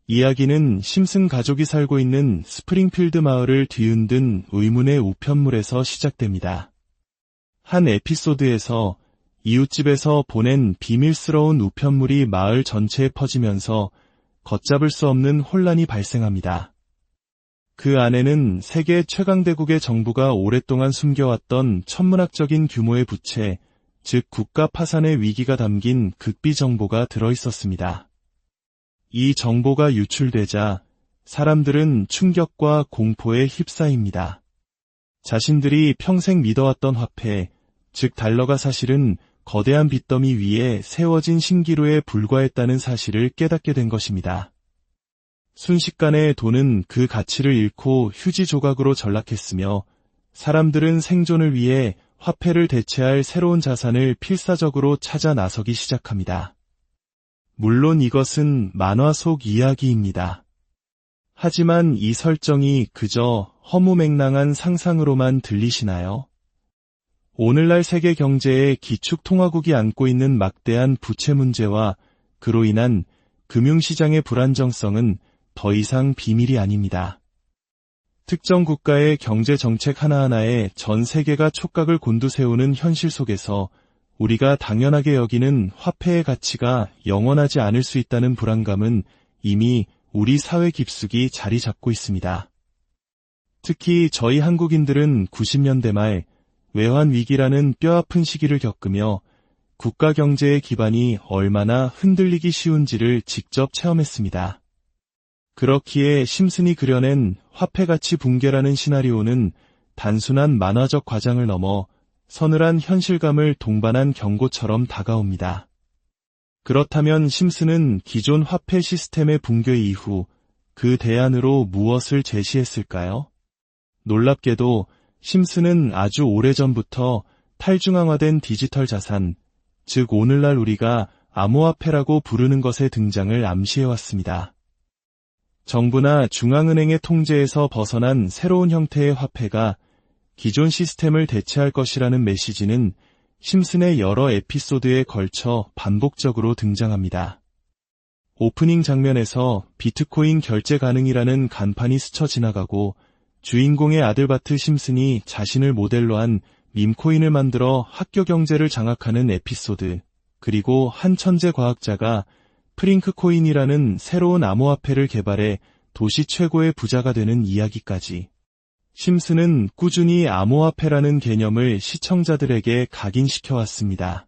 이야기는 심슨 가족이 살고 있는 스프링필드 마을을 뒤흔든 의문의 우편물에서 시작됩니다. 한 에피소드에서 이웃집에서 보낸 비밀스러운 우편물이 마을 전체에 퍼지면서 걷잡을 수 없는 혼란이 발생합니다. 그 안에는 세계 최강대국의 정부가 오랫동안 숨겨왔던 천문학적인 규모의 부채, 즉 국가 파산의 위기가 담긴 극비 정보가 들어있었습니다. 이 정보가 유출되자 사람들은 충격과 공포에 휩싸입니다. 자신들이 평생 믿어왔던 화폐, 즉 달러가 사실은 거대한 빚더미 위에 세워진 신기루에 불과했다는 사실을 깨닫게 된 것입니다. 순식간에 돈은 그 가치를 잃고 휴지 조각으로 전락했으며 사람들은 생존을 위해 화폐를 대체할 새로운 자산을 필사적으로 찾아 나서기 시작합니다. 물론 이것은 만화 속 이야기입니다. 하지만 이 설정이 그저 허무맹랑한 상상으로만 들리시나요? 오늘날 세계 경제의 기축통화국이 안고 있는 막대한 부채 문제와 그로 인한 금융시장의 불안정성은 더 이상 비밀이 아닙니다. 특정 국가의 경제정책 하나하나에 전 세계가 촉각을 곤두세우는 현실 속에서 우리가 당연하게 여기는 화폐의 가치가 영원하지 않을 수 있다는 불안감은 이미 우리 사회 깊숙이 자리 잡고 있습니다. 특히 저희 한국인들은 90년대 말 외환 위기라는 뼈아픈 시기를 겪으며 국가 경제의 기반이 얼마나 흔들리기 쉬운지를 직접 체험했습니다. 그렇기에 심슨이 그려낸 화폐 가치 붕괴라는 시나리오는 단순한 만화적 과장을 넘어 서늘한 현실감을 동반한 경고처럼 다가옵니다. 그렇다면 심슨은 기존 화폐 시스템의 붕괴 이후 그 대안으로 무엇을 제시했을까요? 놀랍게도 심슨은 아주 오래전부터 탈중앙화된 디지털 자산, 즉 오늘날 우리가 암호화폐라고 부르는 것의 등장을 암시해왔습니다. 정부나 중앙은행의 통제에서 벗어난 새로운 형태의 화폐가 기존 시스템을 대체할 것이라는 메시지는 심슨의 여러 에피소드에 걸쳐 반복적으로 등장합니다. 오프닝 장면에서 비트코인 결제 가능이라는 간판이 스쳐 지나가고 주인공의 아들 바트 심슨이 자신을 모델로 한 밈코인을 만들어 학교 경제를 장악하는 에피소드, 그리고 한 천재 과학자가 프링크코인이라는 새로운 암호화폐를 개발해 도시 최고의 부자가 되는 이야기까지. 심슨은 꾸준히 암호화폐라는 개념을 시청자들에게 각인시켜왔습니다.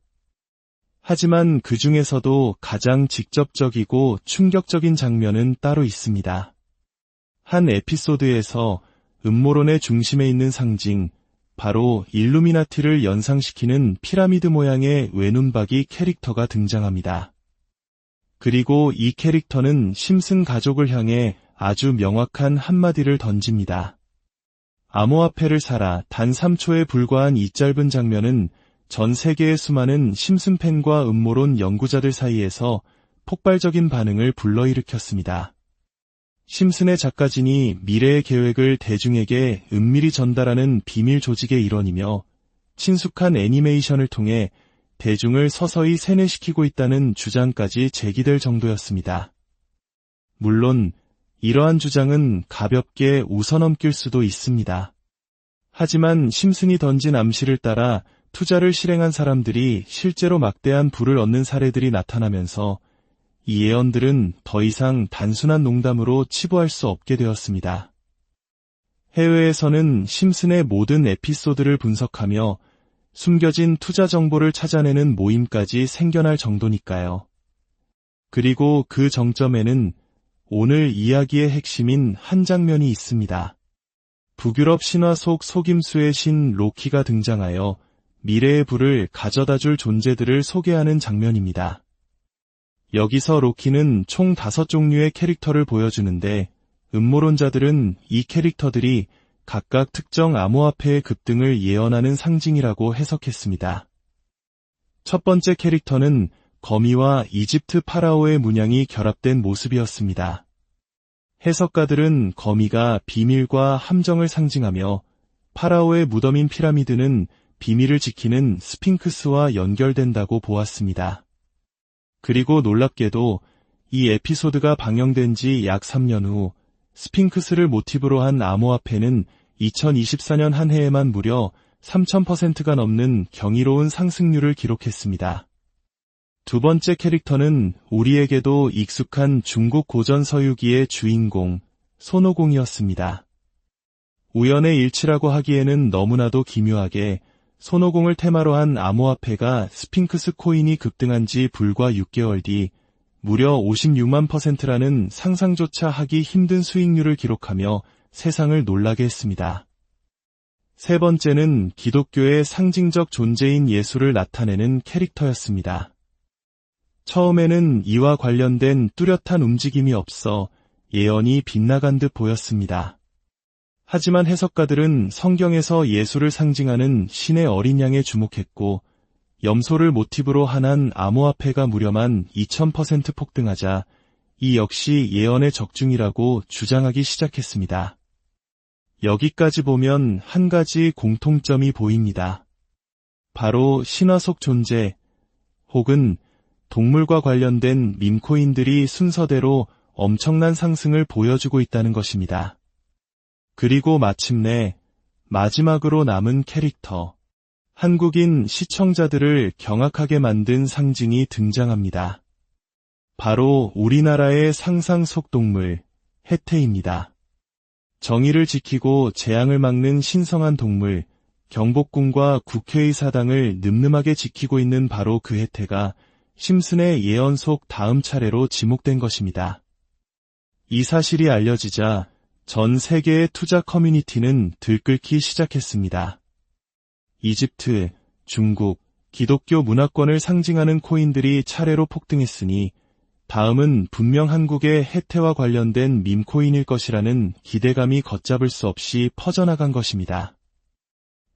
하지만 그 중에서도 가장 직접적이고 충격적인 장면은 따로 있습니다. 한 에피소드에서 음모론의 중심에 있는 상징, 바로 일루미나티를 연상시키는 피라미드 모양의 외눈박이 캐릭터가 등장합니다. 그리고 이 캐릭터는 심슨 가족을 향해 아주 명확한 한마디를 던집니다. 암호화폐를 사라 단 3초에 불과한 이 짧은 장면은 전 세계의 수많은 심슨 팬과 음모론 연구자들 사이에서 폭발적인 반응을 불러일으켰습니다. 심슨의 작가진이 미래의 계획을 대중에게 은밀히 전달하는 비밀 조직의 일원이며 친숙한 애니메이션을 통해 대중을 서서히 세뇌시키고 있다는 주장까지 제기될 정도였습니다. 물론 이러한 주장은 가볍게 웃어넘길 수도 있습니다. 하지만 심슨이 던진 암시를 따라 투자를 실행한 사람들이 실제로 막대한 부를 얻는 사례들이 나타나면서 이 예언들은 더 이상 단순한 농담으로 치부할 수 없게 되었습니다. 해외에서는 심슨의 모든 에피소드를 분석하며 숨겨진 투자 정보를 찾아내는 모임까지 생겨날 정도니까요. 그리고 그 정점에는 오늘 이야기의 핵심인 한 장면이 있습니다. 북유럽 신화 속 속임수의 신 로키가 등장하여 미래의 부를 가져다줄 존재들을 소개하는 장면입니다. 여기서 로키는 총 5종류의 캐릭터를 보여주는데 음모론자들은 이 캐릭터들이 각각 특정 암호화폐의 급등을 예언하는 상징이라고 해석했습니다. 첫 번째 캐릭터는 거미와 이집트 파라오의 문양이 결합된 모습이었습니다. 해석가들은 거미가 비밀과 함정을 상징하며 파라오의 무덤인 피라미드는 비밀을 지키는 스핑크스와 연결된다고 보았습니다. 그리고 놀랍게도 이 에피소드가 방영된 지 약 3년 후 스핑크스를 모티브로 한 암호화폐는 2024년 한 해에만 무려 3000%가 넘는 경이로운 상승률을 기록했습니다. 두 번째 캐릭터는 우리에게도 익숙한 중국 고전 서유기의 주인공 손오공이었습니다. 우연의 일치라고 하기에는 너무나도 기묘하게 손오공을 테마로 한 암호화폐가 스핑크스 코인이 급등한 지 불과 6개월 뒤 무려 56만 %라는 상상조차 하기 힘든 수익률을 기록하며 세상을 놀라게 했습니다. 세 번째는 기독교의 상징적 존재인 예수를 나타내는 캐릭터였습니다. 처음에는 이와 관련된 뚜렷한 움직임이 없어 예언이 빗나간 듯 보였습니다. 하지만 해석가들은 성경에서 예수를 상징하는 신의 어린 양에 주목했고 염소를 모티브로 한 암호화폐가 무려만 2000% 폭등하자 이 역시 예언의 적중이라고 주장하기 시작했습니다. 여기까지 보면 한 가지 공통점이 보입니다. 바로 신화 속 존재 혹은 동물과 관련된 밈코인들이 순서대로 엄청난 상승을 보여주고 있다는 것입니다. 그리고 마침내 마지막으로 남은 캐릭터, 한국인 시청자들을 경악하게 만든 상징이 등장합니다. 바로 우리나라의 상상 속 동물, 해태입니다. 정의를 지키고 재앙을 막는 신성한 동물, 경복궁과 국회의 사당을 늠름하게 지키고 있는 바로 그 해태가 심슨의 예언 속 다음 차례로 지목된 것입니다. 이 사실이 알려지자 전 세계의 투자 커뮤니티는 들끓기 시작했습니다. 이집트, 중국, 기독교 문화권을 상징하는 코인들이 차례로 폭등했으니 다음은 분명 한국의 해태와 관련된 밈코인일 것이라는 기대감이 걷잡을 수 없이 퍼져나간 것입니다.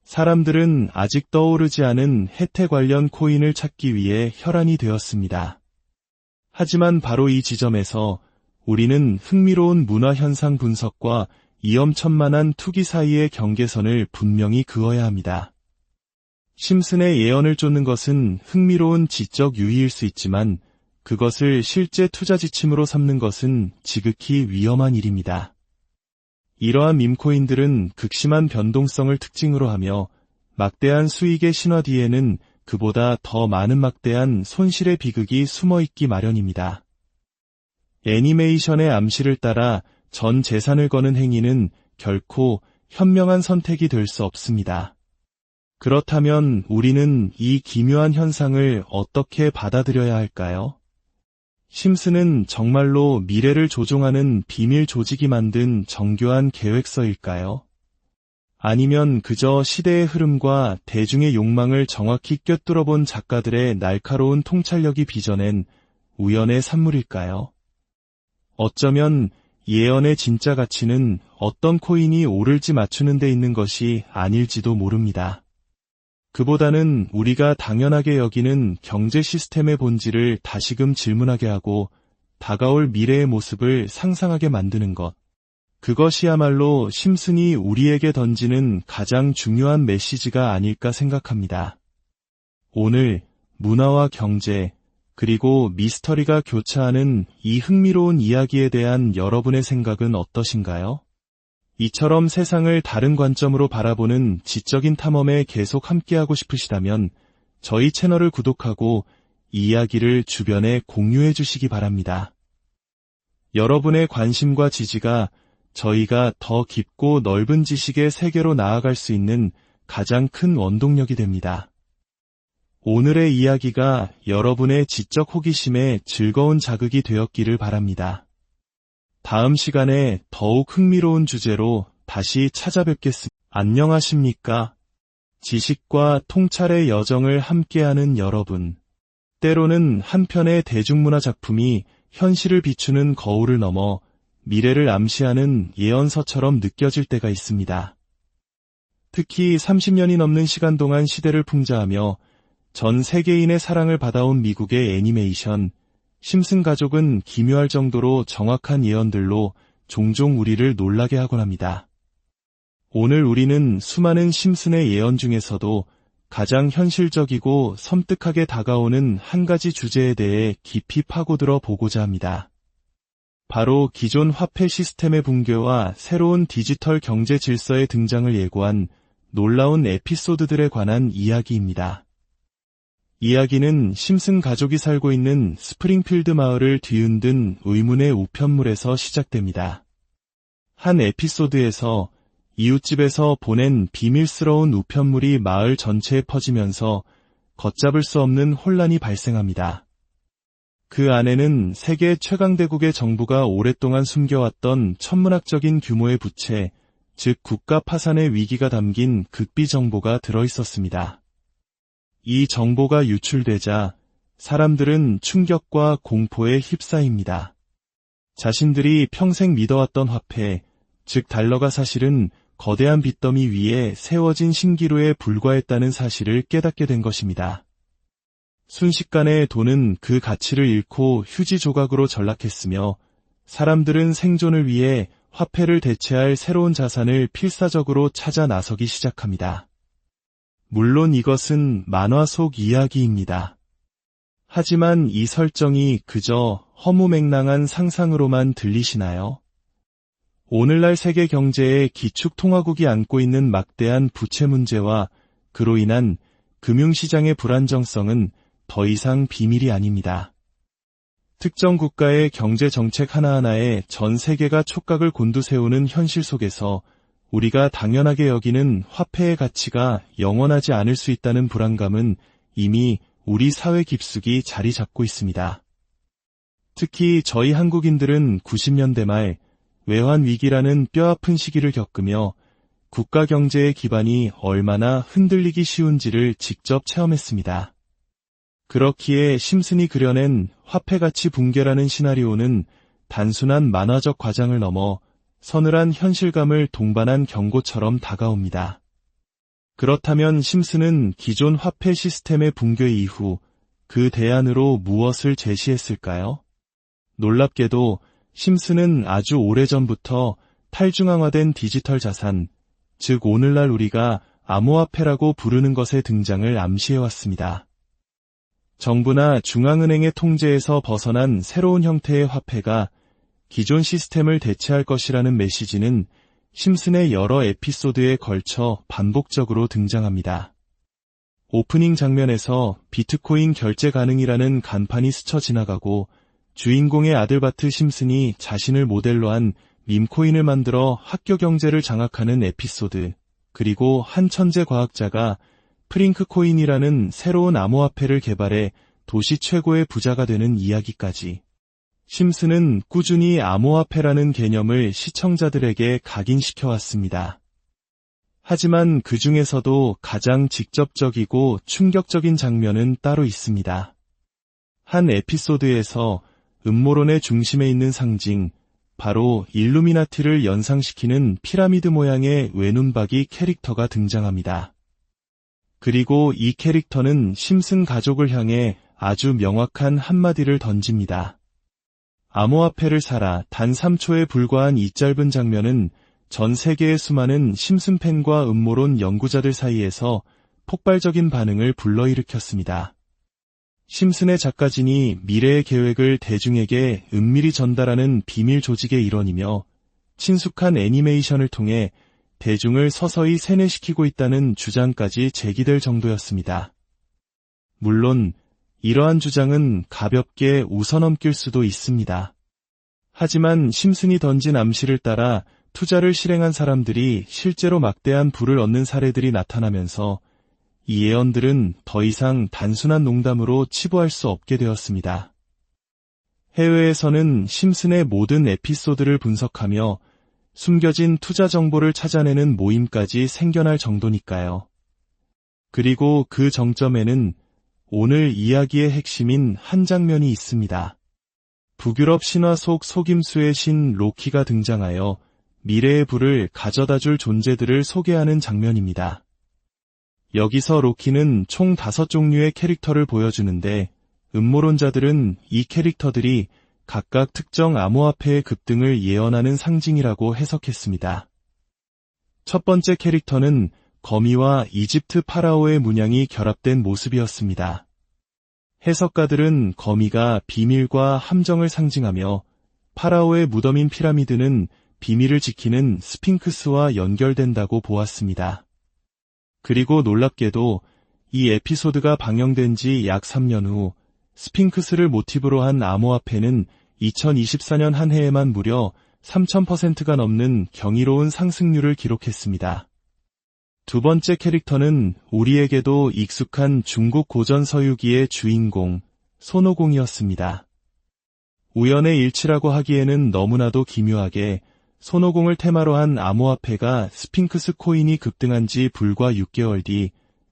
사람들은 아직 떠오르지 않은 해태 관련 코인을 찾기 위해 혈안이 되었습니다. 하지만 바로 이 지점에서 우리는 흥미로운 문화현상 분석과 위험천만한 투기 사이의 경계선을 분명히 그어야 합니다. 심슨의 예언을 쫓는 것은 흥미로운 지적 유희일 수 있지만 그것을 실제 투자 지침으로 삼는 것은 지극히 위험한 일입니다. 이러한 밈코인들은 극심한 변동성을 특징으로 하며 막대한 수익의 신화 뒤에는 그보다 더 많은 막대한 손실의 비극이 숨어있기 마련입니다. 애니메이션의 암시를 따라 전 재산을 거는 행위는 결코 현명한 선택이 될 수 없습니다. 그렇다면 우리는 이 기묘한 현상을 어떻게 받아들여야 할까요? 심슨은 정말로 미래를 조종하는 비밀 조직이 만든 정교한 계획서일까요? 아니면 그저 시대의 흐름과 대중의 욕망을 정확히 꿰뚫어 본 작가들의 날카로운 통찰력이 빚어낸 우연의 산물일까요? 어쩌면 예언의 진짜 가치는 어떤 코인이 오를지 맞추는 데 있는 것이 아닐지도 모릅니다. 그보다는 우리가 당연하게 여기는 경제 시스템의 본질을 다시금 질문하게 하고 다가올 미래의 모습을 상상하게 만드는 것. 그것이야말로 심슨이 우리에게 던지는 가장 중요한 메시지가 아닐까 생각합니다. 오늘 문화와 경제, 그리고 미스터리가 교차하는 이 흥미로운 이야기에 대한 여러분의 생각은 어떠신가요? 이처럼 세상을 다른 관점으로 바라보는 지적인 탐험에 계속 함께하고 싶으시다면 저희 채널을 구독하고 이 이야기를 주변에 공유해 주시기 바랍니다. 여러분의 관심과 지지가 저희가 더 깊고 넓은 지식의 세계로 나아갈 수 있는 가장 큰 원동력이 됩니다. 오늘의 이야기가 여러분의 지적 호기심에 즐거운 자극이 되었기를 바랍니다. 다음 시간에 더욱 흥미로운 주제로 다시 찾아뵙겠습니다. 안녕하십니까? 지식과 통찰의 여정을 함께하는 여러분. 때로는 한 편의 대중문화 작품이 현실을 비추는 거울을 넘어 미래를 암시하는 예언서처럼 느껴질 때가 있습니다. 특히 30년이 넘는 시간 동안 시대를 풍자하며 전 세계인의 사랑을 받아온 미국의 애니메이션 심슨 가족은 기묘할 정도로 정확한 예언들로 종종 우리를 놀라게 하곤 합니다. 오늘 우리는 수많은 심슨의 예언 중에서도 가장 현실적이고 섬뜩하게 다가오는 한 가지 주제에 대해 깊이 파고들어 보고자 합니다. 바로 기존 화폐 시스템의 붕괴와 새로운 디지털 경제 질서의 등장을 예고한 놀라운 에피소드들에 관한 이야기입니다. 이야기는 심슨 가족이 살고 있는 스프링필드 마을을 뒤흔든 의문의 우편물에서 시작됩니다. 한 에피소드에서 이웃집에서 보낸 비밀스러운 우편물이 마을 전체에 퍼지면서 걷잡을 수 없는 혼란이 발생합니다. 그 안에는 세계 최강대국의 정부가 오랫동안 숨겨왔던 천문학적인 규모의 부채, 즉 국가 파산의 위기가 담긴 극비 정보가 들어있었습니다. 이 정보가 유출되자 사람들은 충격과 공포에 휩싸입니다. 자신들이 평생 믿어왔던 화폐, 즉 달러가 사실은 거대한 빚더미 위에 세워진 신기루에 불과했다는 사실을 깨닫게 된 것입니다. 순식간에 돈은 그 가치를 잃고 휴지 조각으로 전락했으며 사람들은 생존을 위해 화폐를 대체할 새로운 자산을 필사적으로 찾아 나서기 시작합니다. 물론 이것은 만화 속 이야기입니다. 하지만 이 설정이 그저 허무맹랑한 상상으로만 들리시나요? 오늘날 세계 경제의 기축통화국이 안고 있는 막대한 부채 문제와 그로 인한 금융시장의 불안정성은 더 이상 비밀이 아닙니다. 특정 국가의 경제 정책 하나하나에 전 세계가 촉각을 곤두세우는 현실 속에서 우리가 당연하게 여기는 화폐의 가치가 영원하지 않을 수 있다는 불안감은 이미 우리 사회 깊숙이 자리 잡고 있습니다. 특히 저희 한국인들은 90년대 말 외환위기라는 뼈아픈 시기를 겪으며 국가 경제의 기반이 얼마나 흔들리기 쉬운지를 직접 체험했습니다. 그렇기에 심슨이 그려낸 화폐가치 붕괴라는 시나리오는 단순한 만화적 과장을 넘어 서늘한 현실감을 동반한 경고처럼 다가옵니다. 그렇다면 심슨은 기존 화폐 시스템의 붕괴 이후 그 대안으로 무엇을 제시했을까요? 놀랍게도 심슨은 아주 오래전부터 탈중앙화된 디지털 자산, 즉 오늘날 우리가 암호화폐라고 부르는 것의 등장을 암시해왔습니다. 정부나 중앙은행의 통제에서 벗어난 새로운 형태의 화폐가 기존 시스템을 대체할 것이라는 메시지는 심슨의 여러 에피소드에 걸쳐 반복적으로 등장합니다. 오프닝 장면에서 비트코인 결제 가능이라는 간판이 스쳐 지나가고 주인공의 아들 바트 심슨이 자신을 모델로 한 밈코인을 만들어 학교 경제를 장악하는 에피소드, 그리고 한 천재 과학자가 프링크 코인이라는 새로운 암호화폐를 개발해 도시 최고의 부자가 되는 이야기까지. 심슨은 꾸준히 암호화폐라는 개념을 시청자들에게 각인시켜왔습니다. 하지만 그 중에서도 가장 직접적이고 충격적인 장면은 따로 있습니다. 한 에피소드에서 음모론의 중심에 있는 상징, 바로 일루미나티를 연상시키는 피라미드 모양의 외눈박이 캐릭터가 등장합니다. 그리고 이 캐릭터는 심슨 가족을 향해 아주 명확한 한마디를 던집니다. 암호화폐를 사라. 단 3초에 불과한 이 짧은 장면은 전 세계의 수많은 심슨 팬과 음모론 연구자들 사이에서 폭발적인 반응을 불러일으켰습니다. 심슨의 작가진이 미래의 계획을 대중에게 은밀히 전달하는 비밀 조직의 일원이며 친숙한 애니메이션을 통해 대중을 서서히 세뇌시키고 있다는 주장까지 제기될 정도였습니다. 물론 이러한 주장은 가볍게 웃어넘길 수도 있습니다. 하지만 심슨이 던진 암시를 따라 투자를 실행한 사람들이 실제로 막대한 부를 얻는 사례들이 나타나면서 이 예언들은 더 이상 단순한 농담으로 치부할 수 없게 되었습니다. 해외에서는 심슨의 모든 에피소드를 분석하며 숨겨진 투자 정보를 찾아내는 모임까지 생겨날 정도니까요. 그리고 그 정점에는 오늘 이야기의 핵심인 한 장면이 있습니다. 북유럽 신화 속 속임수의 신 로키가 등장하여 미래의 부를 가져다줄 존재들을 소개하는 장면입니다. 여기서 로키는 총 5종류의 캐릭터를 보여주는데 음모론자들은 이 캐릭터들이 각각 특정 암호화폐의 급등을 예언하는 상징이라고 해석했습니다. 첫 번째 캐릭터는 거미와 이집트 파라오의 문양이 결합된 모습이었습니다. 해석가들은 거미가 비밀과 함정을 상징하며 파라오의 무덤인 피라미드는 비밀을 지키는 스핑크스와 연결된다고 보았습니다. 그리고 놀랍게도 이 에피소드가 방영된 지 약 3년 후 스핑크스를 모티브로 한 암호화폐는 2024년 한 해에만 무려 3000%가 넘는 경이로운 상승률을 기록했습니다. 두 번째 캐릭터는 우리에게도 익숙한 중국 고전 서유기의 주인공 손오공이었습니다. 우연의 일치라고 하기에는 너무나도 기묘하게 손오공을 테마로 한 암호화폐가 스핑크스 코인이 급등한 지 불과 6개월 뒤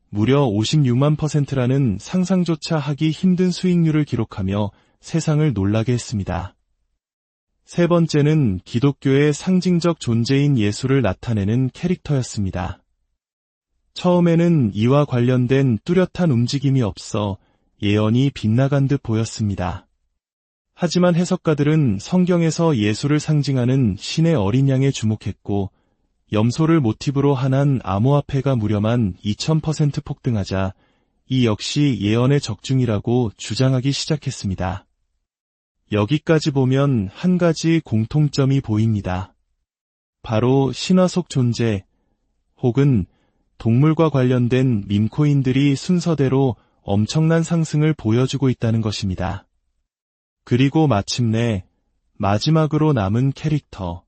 무려 56만 %라는 상상조차 하기 힘든 수익률을 기록하며 세상을 놀라게 했습니다. 세 번째는 기독교의 상징적 존재인 예수를 나타내는 캐릭터였습니다. 처음에는 이와 관련된 뚜렷한 움직임이 없어 예언이 빗나간 듯 보였습니다. 하지만 해석가들은 성경에서 예수를 상징하는 신의 어린 양에 주목했고 염소를 모티브로 한 암호화폐가 무려만 2000% 폭등하자 이 역시 예언의 적중이라고 주장하기 시작했습니다. 여기까지 보면 한 가지 공통점이 보입니다. 바로 신화 속 존재 혹은 동물과 관련된 밈코인들이 순서대로 엄청난 상승을 보여주고 있다는 것입니다. 그리고 마침내 마지막으로 남은 캐릭터,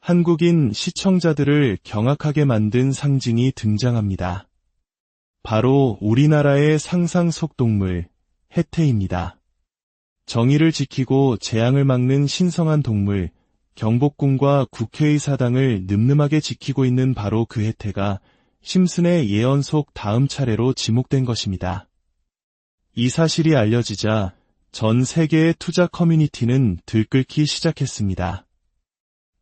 한국인 시청자들을 경악하게 만든 상징이 등장합니다. 바로 우리나라의 상상 속 동물, 해태입니다. 정의를 지키고 재앙을 막는 신성한 동물, 경복궁과 국회의 사당을 늠름하게 지키고 있는 바로 그 해태가 심슨의 예언 속 다음 차례로 지목된 것입니다. 이 사실이 알려지자 전 세계의 투자 커뮤니티는 들끓기 시작했습니다.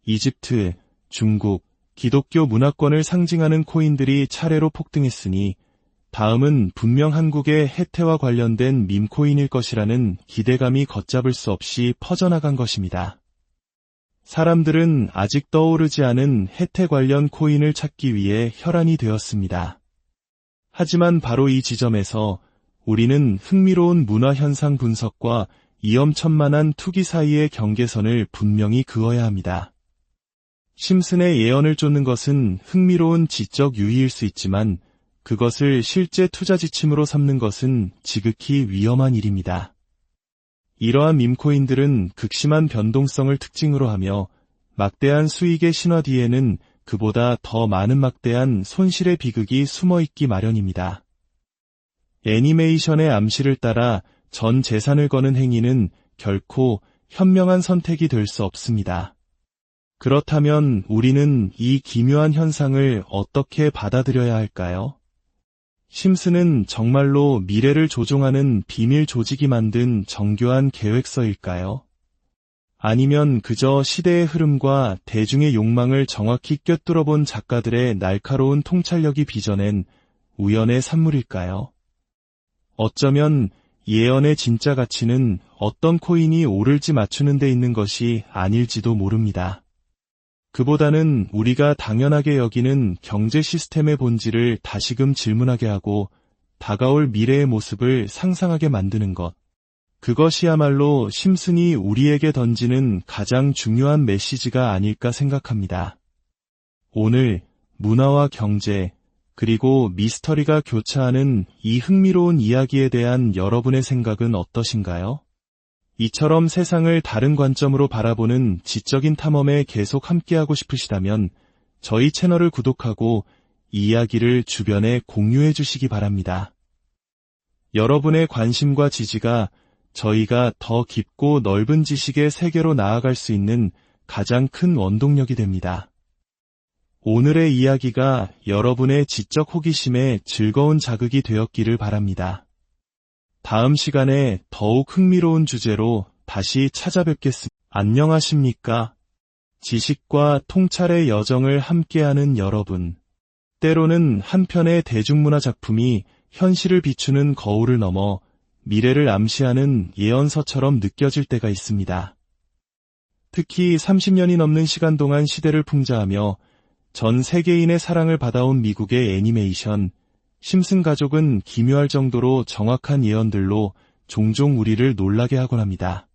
이집트, 중국, 기독교 문화권을 상징하는 코인들이 차례로 폭등했으니 다음은 분명 한국의 해태와 관련된 밈코인일 것이라는 기대감이 걷잡을 수 없이 퍼져나간 것입니다. 사람들은 아직 떠오르지 않은 해태 관련 코인을 찾기 위해 혈안이 되었습니다. 하지만 바로 이 지점에서 우리는 흥미로운 문화현상 분석과 위험천만한 투기 사이의 경계선을 분명히 그어야 합니다. 심슨의 예언을 쫓는 것은 흥미로운 지적 유희일 수 있지만 그것을 실제 투자 지침으로 삼는 것은 지극히 위험한 일입니다. 이러한 밈코인들은 극심한 변동성을 특징으로 하며 막대한 수익의 신화 뒤에는 그보다 더 많은 막대한 손실의 비극이 숨어있기 마련입니다. 애니메이션의 암시를 따라 전 재산을 거는 행위는 결코 현명한 선택이 될 수 없습니다. 그렇다면 우리는 이 기묘한 현상을 어떻게 받아들여야 할까요? 심슨은 정말로 미래를 조종하는 비밀 조직이 만든 정교한 계획서일까요? 아니면 그저 시대의 흐름과 대중의 욕망을 정확히 꿰뚫어본 작가들의 날카로운 통찰력이 빚어낸 우연의 산물일까요? 어쩌면 예언의 진짜 가치는 어떤 코인이 오를지 맞추는 데 있는 것이 아닐지도 모릅니다. 그보다는 우리가 당연하게 여기는 경제 시스템의 본질을 다시금 질문하게 하고 다가올 미래의 모습을 상상하게 만드는 것. 그것이야말로 심슨이 우리에게 던지는 가장 중요한 메시지가 아닐까 생각합니다. 오늘 문화와 경제, 그리고 미스터리가 교차하는 이 흥미로운 이야기에 대한 여러분의 생각은 어떠신가요? 이처럼 세상을 다른 관점으로 바라보는 지적인 탐험에 계속 함께하고 싶으시다면 저희 채널을 구독하고 이 이야기를 주변에 공유해 주시기 바랍니다. 여러분의 관심과 지지가 저희가 더 깊고 넓은 지식의 세계로 나아갈 수 있는 가장 큰 원동력이 됩니다. 오늘의 이야기가 여러분의 지적 호기심에 즐거운 자극이 되었기를 바랍니다. 다음 시간에 더욱 흥미로운 주제로 다시 찾아뵙겠습니다. 안녕하십니까? 지식과 통찰의 여정을 함께하는 여러분. 때로는 한 편의 대중문화 작품이 현실을 비추는 거울을 넘어 미래를 암시하는 예언서처럼 느껴질 때가 있습니다. 특히 30년이 넘는 시간 동안 시대를 풍자하며 전 세계인의 사랑을 받아온 미국의 애니메이션 심슨 가족은 기묘할 정도로 정확한 예언들로 종종 우리를 놀라게 하곤 합니다.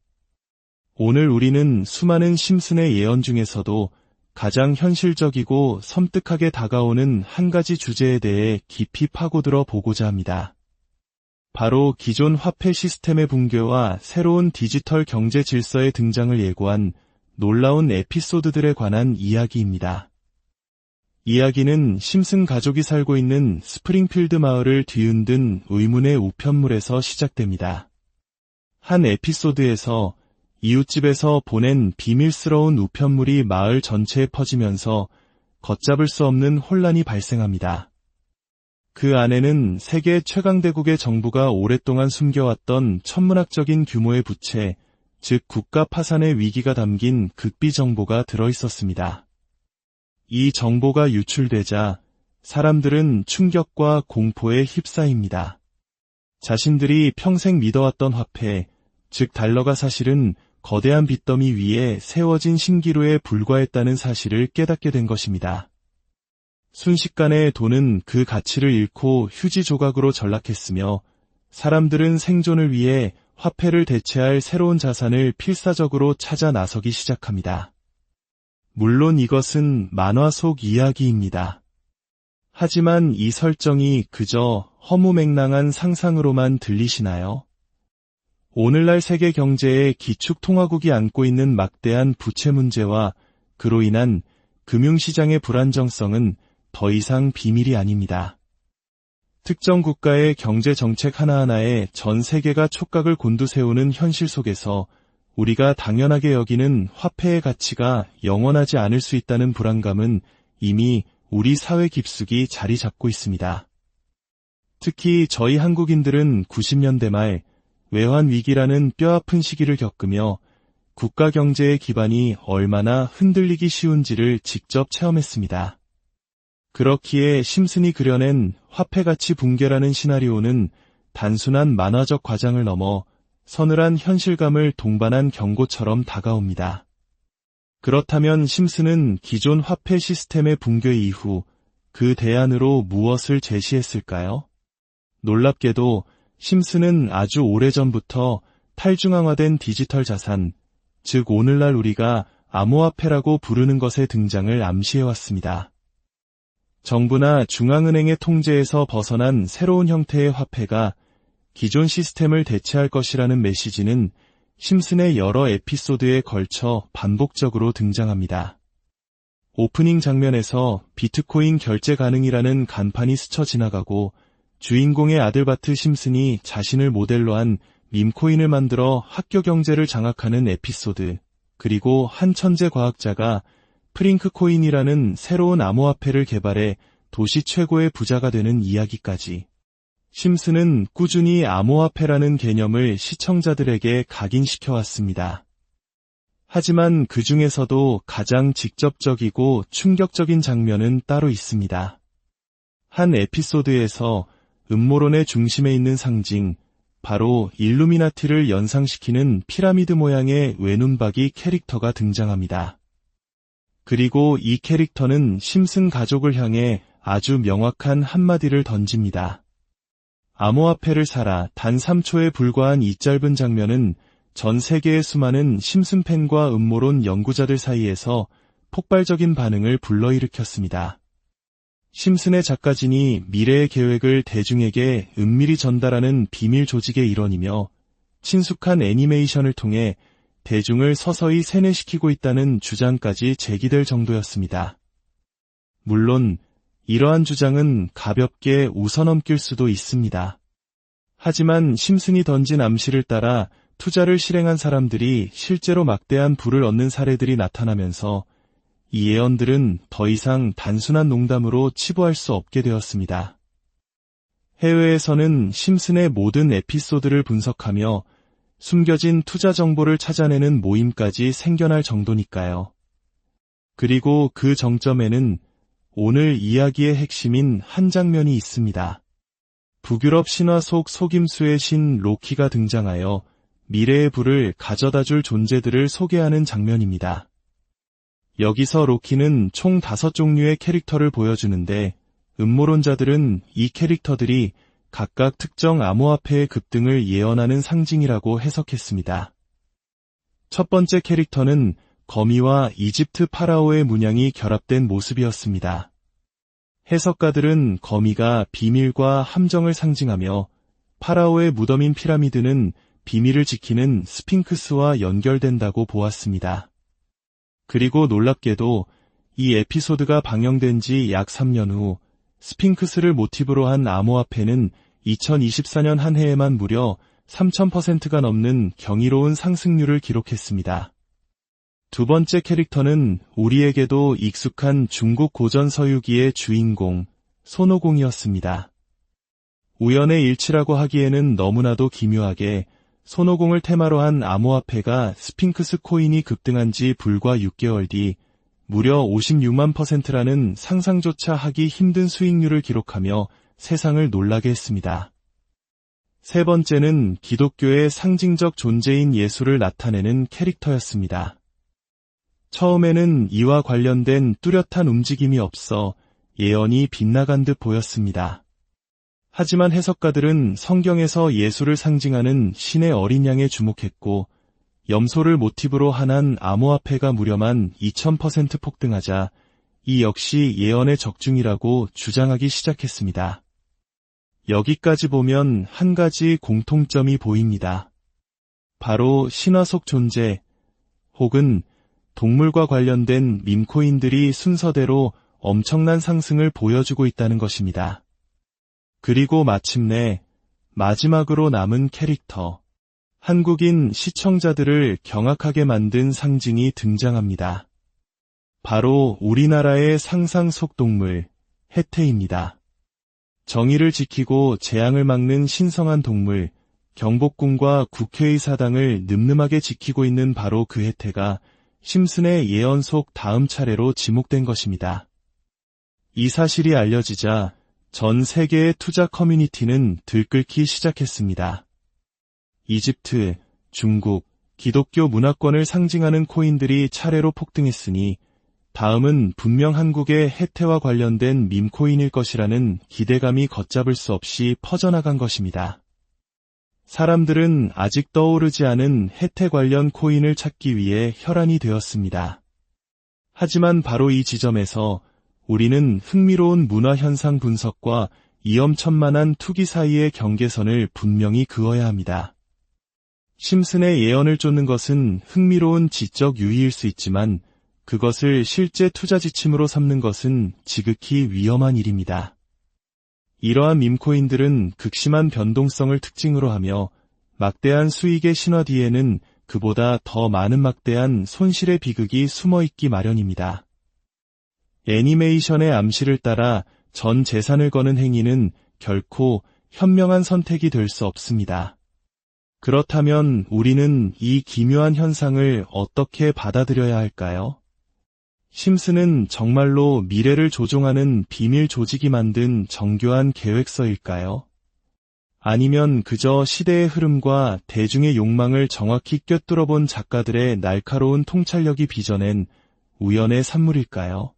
오늘 우리는 수많은 심슨의 예언 중에서도 가장 현실적이고 섬뜩하게 다가오는 한 가지 주제에 대해 깊이 파고들어 보고자 합니다. 바로 기존 화폐 시스템의 붕괴와 새로운 디지털 경제 질서의 등장을 예고한 놀라운 에피소드들에 관한 이야기입니다. 이야기는 심슨 가족이 살고 있는 스프링필드 마을을 뒤흔든 의문의 우편물에서 시작됩니다. 한 에피소드에서 이웃집에서 보낸 비밀스러운 우편물이 마을 전체에 퍼지면서 걷잡을 수 없는 혼란이 발생합니다. 그 안에는 세계 최강대국의 정부가 오랫동안 숨겨왔던 천문학적인 규모의 부채, 즉 국가 파산의 위기가 담긴 극비 정보가 들어있었습니다. 이 정보가 유출되자 사람들은 충격과 공포에 휩싸입니다. 자신들이 평생 믿어왔던 화폐, 즉 달러가 사실은 거대한 빚더미 위에 세워진 신기루에 불과했다는 사실을 깨닫게 된 것입니다. 순식간에 돈은 그 가치를 잃고 휴지 조각으로 전락했으며 사람들은 생존을 위해 화폐를 대체할 새로운 자산을 필사적으로 찾아 나서기 시작합니다. 물론 이것은 만화 속 이야기입니다. 하지만 이 설정이 그저 허무맹랑한 상상으로만 들리시나요? 오늘날 세계 경제의 기축통화국이 안고 있는 막대한 부채 문제와 그로 인한 금융시장의 불안정성은 더 이상 비밀이 아닙니다. 특정 국가의 경제 정책 하나하나에 전 세계가 촉각을 곤두세우는 현실 속에서 우리가 당연하게 여기는 화폐의 가치가 영원하지 않을 수 있다는 불안감은 이미 우리 사회 깊숙이 자리 잡고 있습니다. 특히 저희 한국인들은 90년대 말 외환 위기라는 뼈아픈 시기를 겪으며 국가 경제의 기반이 얼마나 흔들리기 쉬운지를 직접 체험했습니다. 그렇기에 심슨이 그려낸 화폐 가치 붕괴라는 시나리오는 단순한 만화적 과장을 넘어 서늘한 현실감을 동반한 경고처럼 다가옵니다. 그렇다면 심슨은 기존 화폐 시스템의 붕괴 이후 그 대안으로 무엇을 제시했을까요? 놀랍게도 심슨은 아주 오래전부터 탈중앙화된 디지털 자산, 즉 오늘날 우리가 암호화폐라고 부르는 것의 등장을 암시해왔습니다. 정부나 중앙은행의 통제에서 벗어난 새로운 형태의 화폐가 기존 시스템을 대체할 것이라는 메시지는 심슨의 여러 에피소드에 걸쳐 반복적으로 등장합니다. 오프닝 장면에서 비트코인 결제 가능이라는 간판이 스쳐 지나가고 주인공의 아들 바트 심슨이 자신을 모델로 한 밈코인을 만들어 학교 경제를 장악하는 에피소드, 그리고 한 천재 과학자가 프링크코인이라는 새로운 암호화폐를 개발해 도시 최고의 부자가 되는 이야기까지. 심슨은 꾸준히 암호화폐라는 개념을 시청자들에게 각인시켜왔습니다. 하지만 그 중에서도 가장 직접적이고 충격적인 장면은 따로 있습니다. 한 에피소드에서 음모론의 중심에 있는 상징, 바로 일루미나티를 연상시키는 피라미드 모양의 외눈박이 캐릭터가 등장합니다. 그리고 이 캐릭터는 심슨 가족을 향해 아주 명확한 한마디를 던집니다. 암호화폐를 사라. 단 3초에 불과한 이 짧은 장면은 전 세계의 수많은 심슨 팬과 음모론 연구자들 사이에서 폭발적인 반응을 불러일으켰습니다. 심슨의 작가진이 미래의 계획을 대중에게 은밀히 전달하는 비밀 조직의 일원이며 친숙한 애니메이션을 통해 대중을 서서히 세뇌시키고 있다는 주장까지 제기될 정도였습니다. 물론 이러한 주장은 가볍게 웃어넘길 수도 있습니다. 하지만 심슨이 던진 암시를 따라 투자를 실행한 사람들이 실제로 막대한 부를 얻는 사례들이 나타나면서 이 예언들은 더 이상 단순한 농담으로 치부할 수 없게 되었습니다. 해외에서는 심슨의 모든 에피소드를 분석하며 숨겨진 투자 정보를 찾아내는 모임까지 생겨날 정도니까요. 그리고 그 정점에는 오늘 이야기의 핵심인 한 장면이 있습니다. 북유럽 신화 속 속임수의 신 로키가 등장하여 미래의 부를 가져다줄 존재들을 소개하는 장면입니다. 여기서 로키는 총 5종류의 캐릭터를 보여주는데 음모론자들은 이 캐릭터들이 각각 특정 암호화폐의 급등을 예언하는 상징이라고 해석했습니다. 첫 번째 캐릭터는 거미와 이집트 파라오의 문양이 결합된 모습이었습니다. 해석가들은 거미가 비밀과 함정을 상징하며 파라오의 무덤인 피라미드는 비밀을 지키는 스핑크스와 연결된다고 보았습니다. 그리고 놀랍게도 이 에피소드가 방영된 지 약 3년 후 스핑크스를 모티브로 한 암호화폐는 2024년 한 해에만 무려 3000%가 넘는 경이로운 상승률을 기록했습니다. 두 번째 캐릭터는 우리에게도 익숙한 중국 고전 서유기의 주인공 손오공이었습니다. 우연의 일치라고 하기에는 너무나도 기묘하게 손오공을 테마로 한 암호화폐가 스핑크스 코인이 급등한 지 불과 6개월 뒤 무려 56만 %라는 상상조차 하기 힘든 수익률을 기록하며 세상을 놀라게 했습니다. 세 번째는 기독교의 상징적 존재인 예수를 나타내는 캐릭터였습니다. 처음에는 이와 관련된 뚜렷한 움직임이 없어 예언이 빗나간 듯 보였습니다. 하지만 해석가들은 성경에서 예수를 상징하는 신의 어린 양에 주목했고 염소를 모티브로 한 암호화폐가 무려만 2000% 폭등하자 이 역시 예언의 적중이라고 주장하기 시작했습니다. 여기까지 보면 한 가지 공통점이 보입니다. 바로 신화 속 존재 혹은 동물과 관련된 밈코인들이 순서대로 엄청난 상승을 보여주고 있다는 것입니다. 그리고 마침내 마지막으로 남은 캐릭터, 한국인 시청자들을 경악하게 만든 상징이 등장합니다. 바로 우리나라의 상상 속 동물, 해태입니다. 정의를 지키고 재앙을 막는 신성한 동물, 경복궁과 국회의 사당을 늠름하게 지키고 있는 바로 그 해태가 심슨의 예언 속 다음 차례로 지목된 것입니다. 이 사실이 알려지자 전 세계의 투자 커뮤니티는 들끓기 시작했습니다. 이집트, 중국, 기독교 문화권을 상징하는 코인들이 차례로 폭등했으니 다음은 분명 한국의 해태와 관련된 밈코인일 것이라는 기대감이 걷잡을 수 없이 퍼져나간 것입니다. 사람들은 아직 떠오르지 않은 해태 관련 코인을 찾기 위해 혈안이 되었습니다. 하지만 바로 이 지점에서 우리는 흥미로운 문화현상 분석과 위험천만한 투기 사이의 경계선을 분명히 그어야 합니다. 심슨의 예언을 쫓는 것은 흥미로운 지적 유희일 수 있지만 그것을 실제 투자 지침으로 삼는 것은 지극히 위험한 일입니다. 이러한 밈코인들은 극심한 변동성을 특징으로 하며 막대한 수익의 신화 뒤에는 그보다 더 많은 막대한 손실의 비극이 숨어있기 마련입니다. 애니메이션의 암시를 따라 전 재산을 거는 행위는 결코 현명한 선택이 될 수 없습니다. 그렇다면 우리는 이 기묘한 현상을 어떻게 받아들여야 할까요? 심스는 정말로 미래를 조종하는 비밀 조직이 만든 정교한 계획서일까요? 아니면 그저 시대의 흐름과 대중의 욕망을 정확히 꿰뚫어본 작가들의 날카로운 통찰력이 빚어낸 우연의 산물일까요?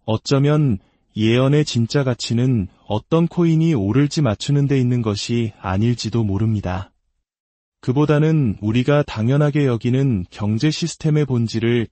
어쩌면 예언의 진짜 가치는 어떤 코인이 오를지 맞추는 데 있는 것이 아닐지도 모릅니다. 그보다는 우리가 당연하게 여기는 경제 시스템의 본질을